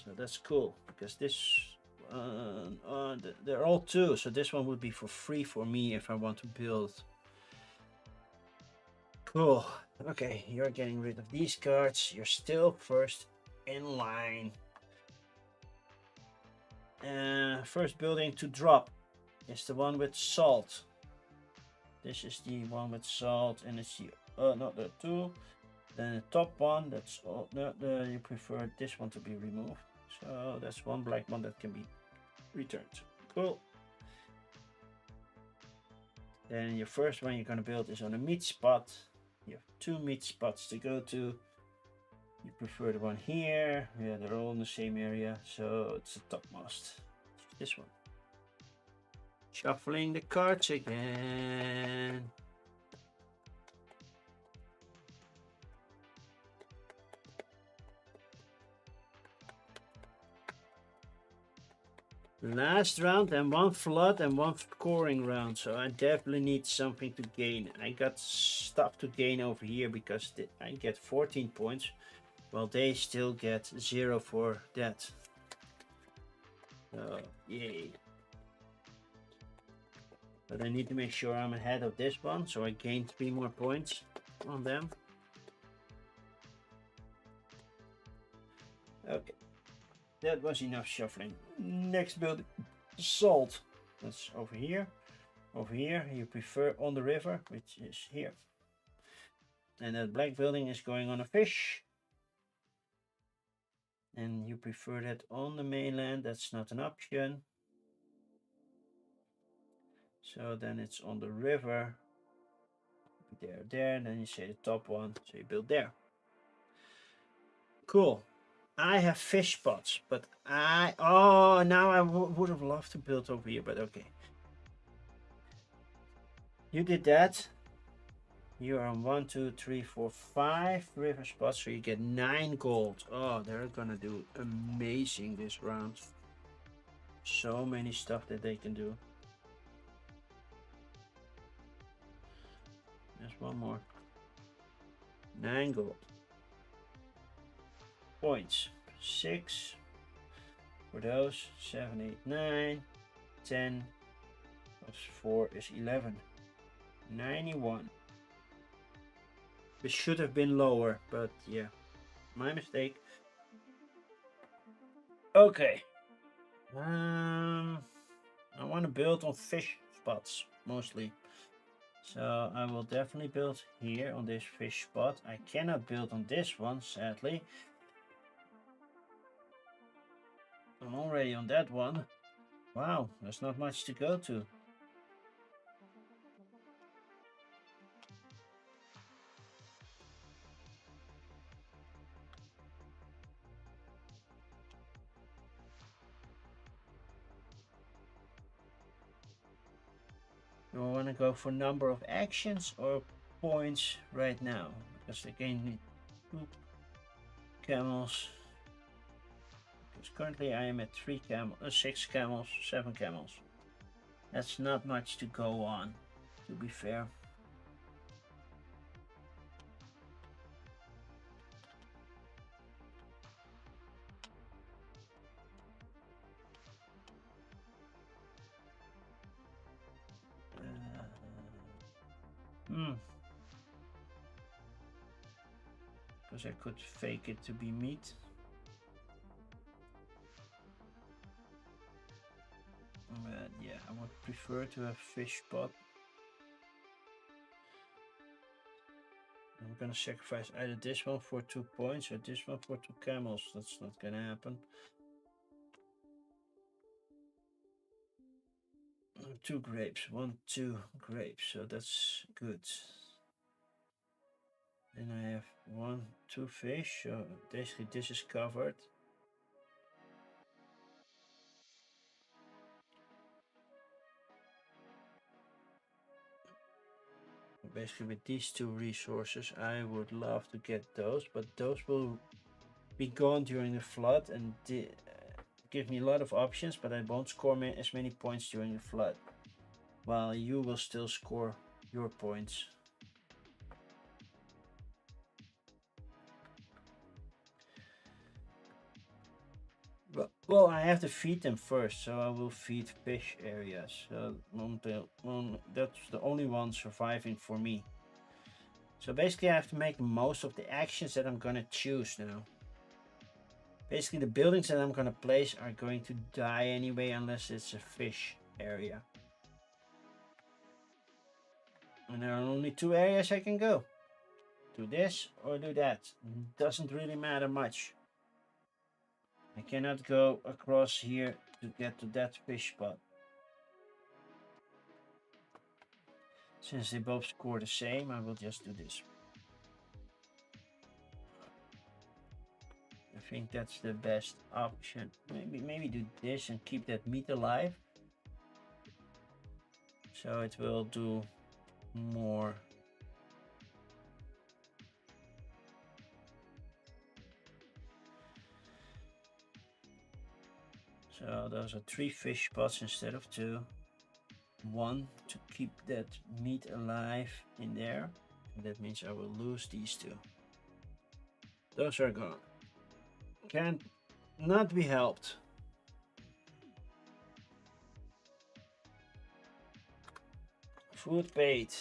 So that's cool, because this they're all 2, so this one would be for free for me if I want to build. Cool. Okay, you're getting rid of these cards. You're still first in line. First building to drop is the one with salt. This is the one with salt, and it's the not the 2. Then the top one, that's all. You prefer this one to be removed. So that's one black one that can be returned. Cool. Then your first one you're gonna build is on a meat spot. You have 2 meat spots to go to. You prefer the one here. Yeah, they're all in the same area, so it's the topmost. This one. Shuffling the cards again. Last round and 1 flood and 1 scoring round, so I definitely need something to gain. I got stuff to gain over here because I get 14 points, while they still get 0 for that. So, yay. But I need to make sure I'm ahead of this one, so I gain 3 more points on them. Okay. That was enough shuffling. Next building, salt. That's over here. Over here, you prefer on the river, which is here. And that black building is going on a fish. And you prefer that on the mainland. That's not an option. So then it's on the river. There. Then you say the top one. So you build there. Cool. I have fish spots, but now I would have loved to build over here, but okay. You did that. You are on 1, 2, 3, 4, 5 river spots, so you get 9 gold. Oh, they're gonna do amazing this round. So many stuff that they can do. There's one more. 9 gold. Points. 6 for those. 7, 8, 9. 10 plus 4 is 11. 91. This should have been lower, but yeah, my mistake. Okay. I want to build on fish spots mostly. So I will definitely build here on this fish spot. I cannot build on this one, sadly. I'm already on that one. Wow, there's not much to go to. Do I want to go for number of actions or points right now? Because again, need 2 camels. Because currently I am at 6 camels, 7 camels. That's not much to go on, to be fair. Because I could fake it to be meat. But yeah, I would prefer to have fish spot. I'm gonna sacrifice either this one for 2 points or this one for 2 camels. That's not gonna happen. 2 grapes, 1, 2 grapes, so that's good. Then I have 1, 2 fish, so basically this is covered. Basically with these 2 resources I would love to get those, but those will be gone during the flood and give me a lot of options, but I won't score as many points during the flood, while you will still score your points. Well, I have to feed them first, so I will feed fish areas. So that's the only one surviving for me. So basically I have to make most of the actions that I'm gonna choose now. Basically the buildings that I'm gonna place are going to die anyway unless it's a fish area. And there are only 2 areas I can go. Do this or do that. It doesn't really matter much. I cannot go across here to get to that fish spot. Since they both score the same, I will just do this. I think that's the best option. Maybe do this and keep that meat alive. So it will do more. So those are 3 fish spots instead of 2. 1 to keep that meat alive in there. And that means I will lose these 2. Those are gone. Can not be helped. Food paid.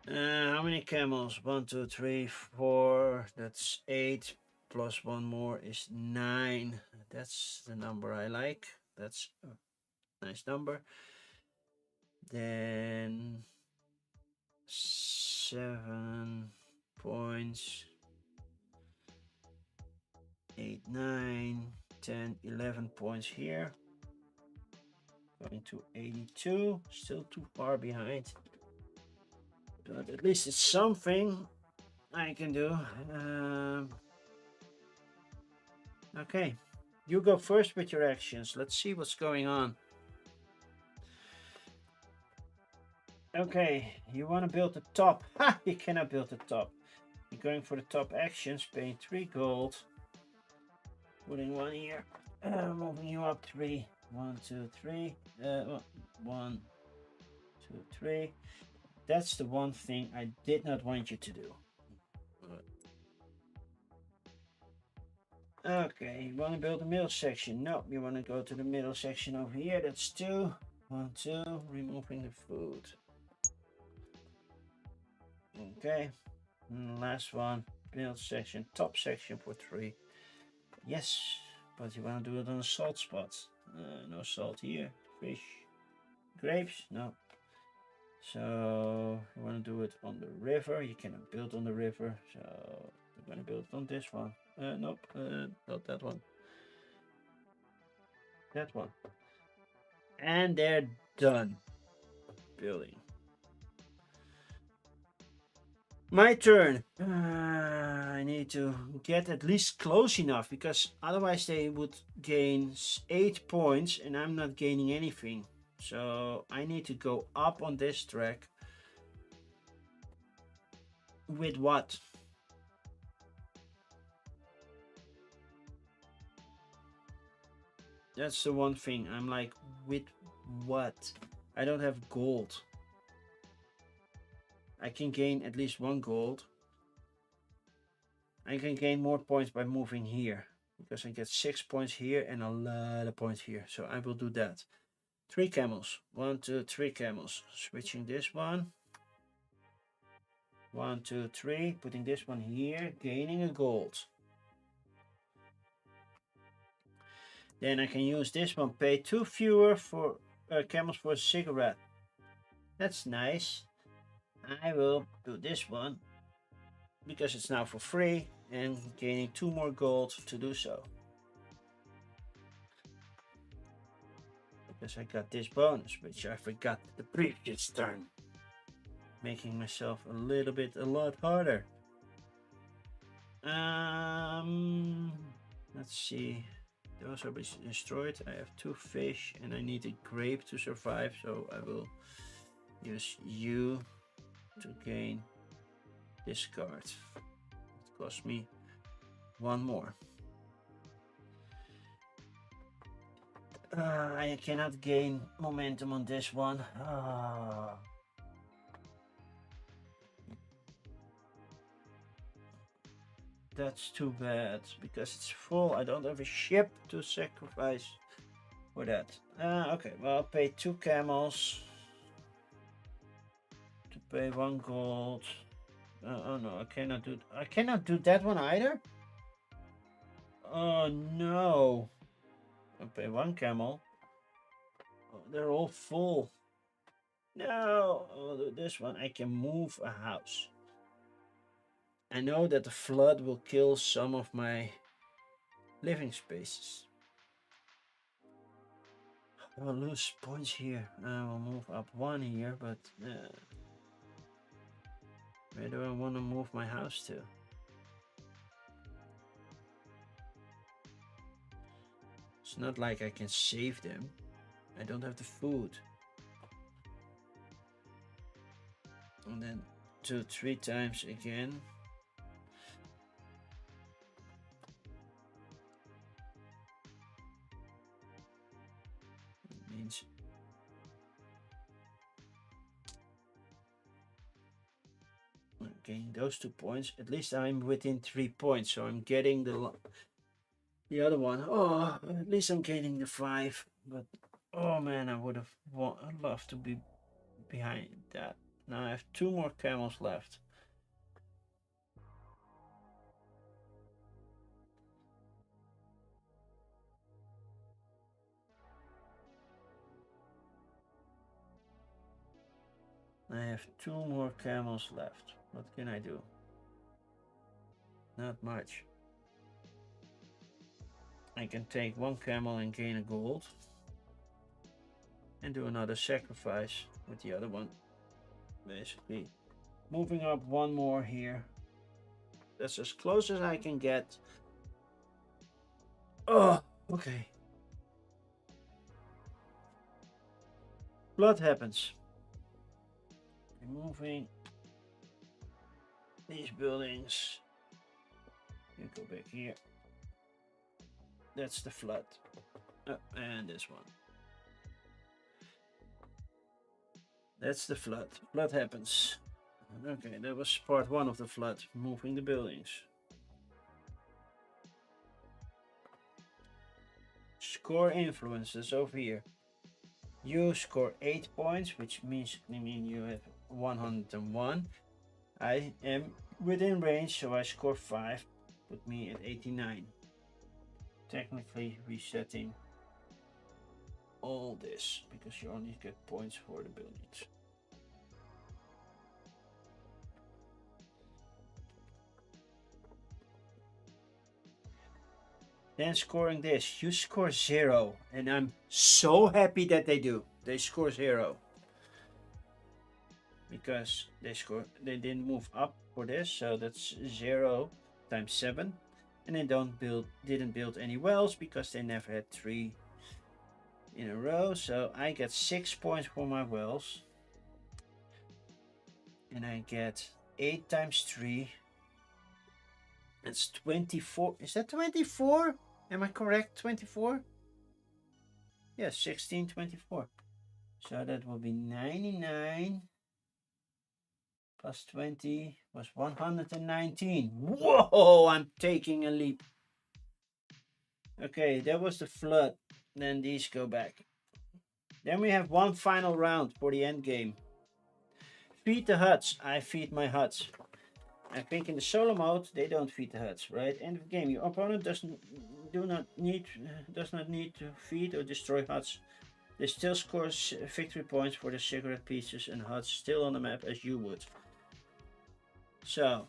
How many camels? 1, 2, 3, 4. That's 8. Plus 1 more is 9. That's the number I like. That's a nice number. Then 7 points. 8, 9, 10, 11 points here. Going to 82. Still too far behind. But at least it's something I can do. Okay, you go first with your actions. Let's see what's going on. Okay, you want to build the top. Ha! You cannot build the top. You're going for the top actions, paying 3 gold. Putting 1 here. Moving you up 3. 1, 2, 3. 1, 2, 3. That's the one thing I did not want you to do. Okay, you want to build the middle section? No, you want to go to the middle section over here. That's 2. 1, 2. Removing the food. Okay, and last one, build section, top section for 3. Yes, but you want to do it on a salt spot. No salt here. Fish. Grapes? No. So you want to do it on the river. You cannot build on the river, so we're going to build it on this one. Nope, not that one. That one. And they're done building. My turn. I need to get at least close enough, because otherwise they would gain 8 points and I'm not gaining anything. So I need to go up on this track. With what? That's the one thing. I'm like, with what? I don't have gold. I can gain at least 1 gold. I can gain more points by moving here, because I get 6 points here and a lot of points here. So I will do that. 3 camels. 1, 2, 3 camels. Switching this one. 1, 2, 3. Putting this one here. Gaining a gold. Then I can use this one. Pay 2 fewer for camels for a cigarette. That's nice. I will do this one, because it's now for free, and gaining 2 more gold to do so. Because I got this bonus, which I forgot the previous turn. Making myself a lot harder. Let's see. Those are destroyed. I have 2 fish and I need a grape to survive, so I will use you to gain this card. It cost me 1 more. I cannot gain momentum on this one. That's too bad, because it's full. I don't have a ship to sacrifice for that. Okay, well, I'll pay 2 camels to pay 1 gold. Oh no, I cannot do that one either. Oh no. I'll pay 1 camel. Oh, they're all full. No, I'll do this one. I can move a house. I know that the flood will kill some of my living spaces. I will lose points here. I will move up 1 here, but where do I want to move my house to? It's not like I can save them. I don't have the food. And then 2, 3 times again. Means I'm getting those 2 points. At least I'm within 3 points, so I'm getting the other one. Oh, at least I'm gaining the 5. But oh man, I would have loved to be behind that. Now I have 2 more camels left. I have 2 more camels left. What can I do? Not much. I can take 1 camel and gain a gold. And do another sacrifice with the other one. Basically, moving up 1 more here. That's as close as I can get. Oh, okay. Blood happens. Removing these buildings. You go back here. That's the flood. And this one. That's the flood. Flood happens. Okay, that was part 1 of the flood. Moving the buildings. Score influences over here. You score 8 points, which means you have 101. I am within range, so I score 5. Put me at 89. technically resetting all this because you only get points for the buildings. Then scoring this, you score 0, and I'm so happy that they do. They score 0 because they didn't move up for this, so that's 0 times 7, and they didn't build any wells because they never had 3 in a row. So I get 6 points for my wells, and I get 8 times 3. It's 24. Is that 24? Am I correct? 24? Yes, 16, 24. So that will be 99 plus 20 was 119. Whoa, I'm taking a leap. Okay, that was the flood. Then these go back. Then we have one final round for the end game. Feed the huts. I feed my huts. I think in the solo mode they don't feed the huts, right? End of game. Your opponent does not need to feed or destroy huts. They still score victory points for the cigarette pieces and huts still on the map as you would. So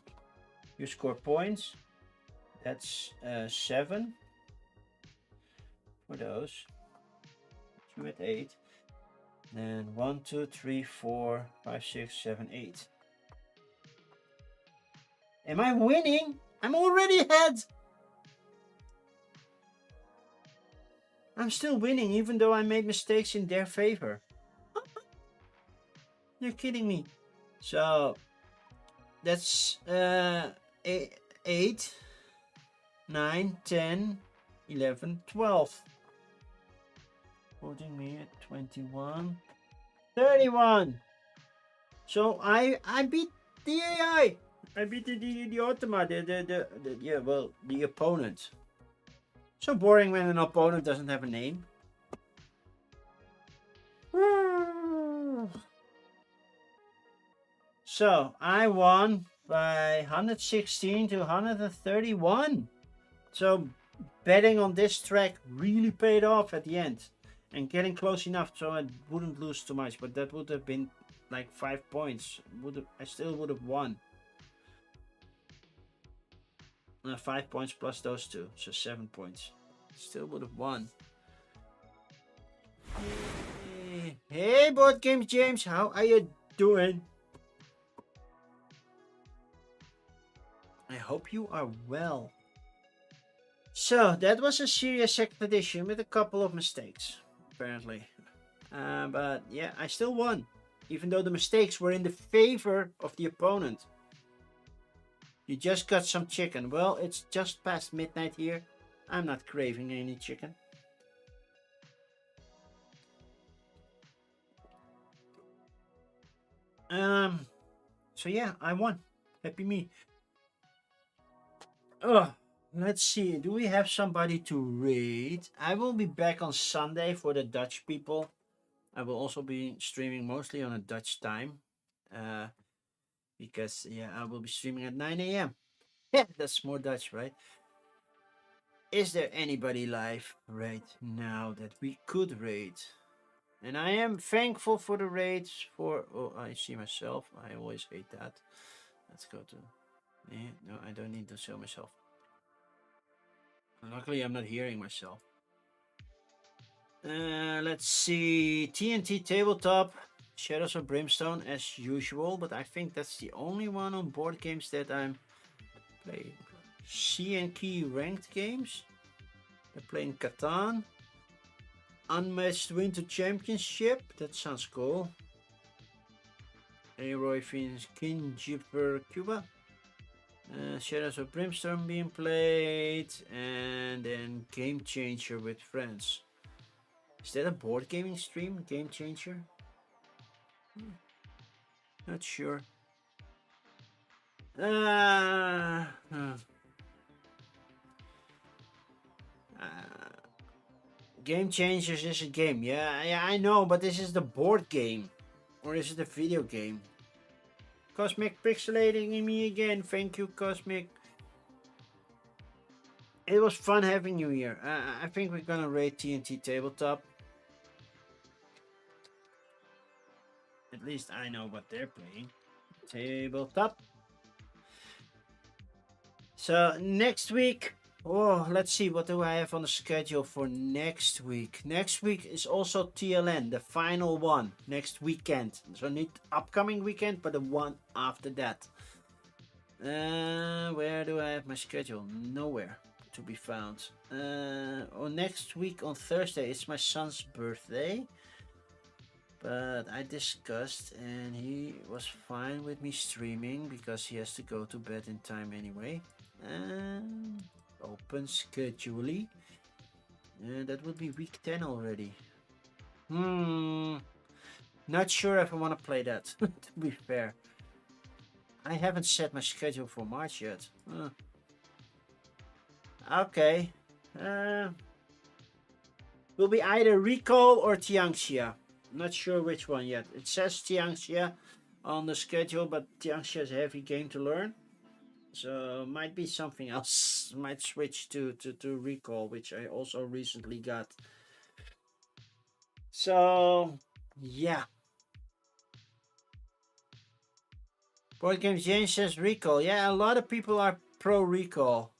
you score points. That's 7 for those. 2 at 8. Then 1, 2, 3, 4, 5, 6, 7, 8. Am I winning? I'm already ahead. I'm still winning even though I made mistakes in their favor. You're kidding me. So that's 8, 9, 10, 11, 12. Putting me at 21, 31. So I beat the AI. I beat the Automa, the opponent. So boring when an opponent doesn't have a name. So I won by 116 to 131. So betting on this track really paid off at the end. And getting close enough so I wouldn't lose too much. But that would have been like 5 points. I still would have won. 5 points plus those 2, so 7 points. Still would have won. Hey, Board Games James, how are you doing? I hope you are well. So that was Assyria 2nd edition with a couple of mistakes, apparently. But yeah, I still won, even though the mistakes were in the favor of the opponent. You just got some chicken. Well, it's just past midnight here. I'm not craving any chicken. So yeah, I won. Happy me. Let's see. Do we have somebody to raid? I will be back on Sunday for the Dutch people. I will also be streaming mostly on a Dutch time. Because yeah, I will be streaming at 9 a.m. Yeah, that's more Dutch, right? Is there anybody live right now that we could raid? And I am thankful for the raids for... Oh, I see myself. I always hate that. Let's go to... Yeah, no, I don't need to show myself. Luckily, I'm not hearing myself. Let's see. TNT Tabletop. Shadows of Brimstone as usual. But I think that's the only one on board games that I'm playing. C&K ranked games. They're playing Catan. Unmatched Winter Championship. That sounds cool. Aroy Phoenix King Jipper Cuba. Shadows of Brimstone being played. And then Game Changer with friends. Is that a board gaming stream? Game Changer? Not sure. Game Changers is a game. Yeah, I know, but this is the board game. Or is it a video game? Cosmic pixelating me again. Thank you, Cosmic. It was fun having you here. I think we're gonna raid TNT Tabletop. At least I know what they're playing. Tabletop. So next week, oh, let's see, what do I have on the schedule for next week? Next week is also TLN, the final one, next weekend. So not upcoming weekend, but the one after that. Where do I have my schedule? Nowhere to be found. Next week on Thursday, it's my son's birthday. But I discussed and he was fine with me streaming because he has to go to bed in time anyway. Open schedule. That would be week 10 already. Not sure if I want to play that, to be fair. I haven't set my schedule for March yet. Okay. Will be either Recall or Tianxia. Not sure which one yet. It says Tianxia on the schedule, but Tianxia is a heavy game to learn. So might be something else. Might switch to Recall, which I also recently got. So yeah. Board Games Jane says Recall. Yeah, a lot of people are pro Recall.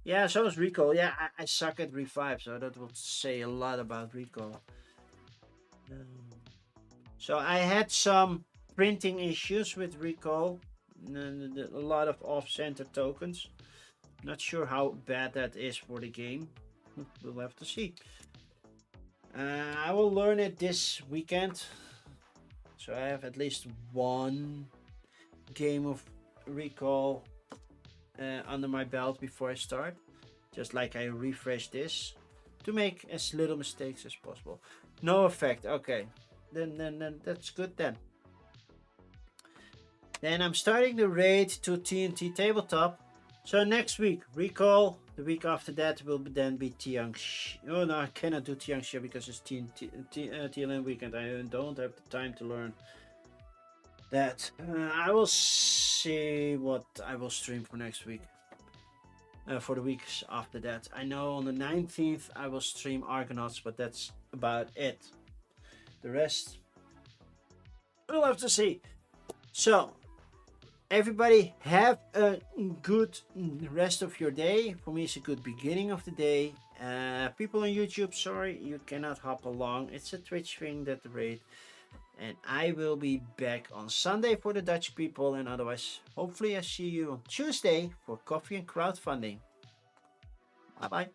Yeah, so is Recall. Yeah, I suck at Revive, so that would say a lot about Recall. So I had some printing issues with Recall. A lot of off-center tokens. Not sure how bad that is for the game. We'll have to see. I will learn it this weekend. So I have at least one game of Recall under my belt before I start. Just like I refresh this to make as little mistakes as possible. No effect. Okay. Then that's good then. Then I'm starting the raid to TNT Tabletop. So next week, Recall. The week after that will then be Tianxia. Oh no, I cannot do Tianxia because it's TLN weekend. I don't have the time to learn that. I will see what I will stream for next week. For the weeks after that. I know on the 19th I will stream Argonauts, but that's about it. The rest, we'll have to see. So, everybody have a good rest of your day. For me, it's a good beginning of the day. People on YouTube, sorry, you cannot hop along. It's a Twitch thing that the raid. And I will be back on Sunday for the Dutch people. And otherwise, hopefully I see you on Tuesday for coffee and crowdfunding. Bye-bye.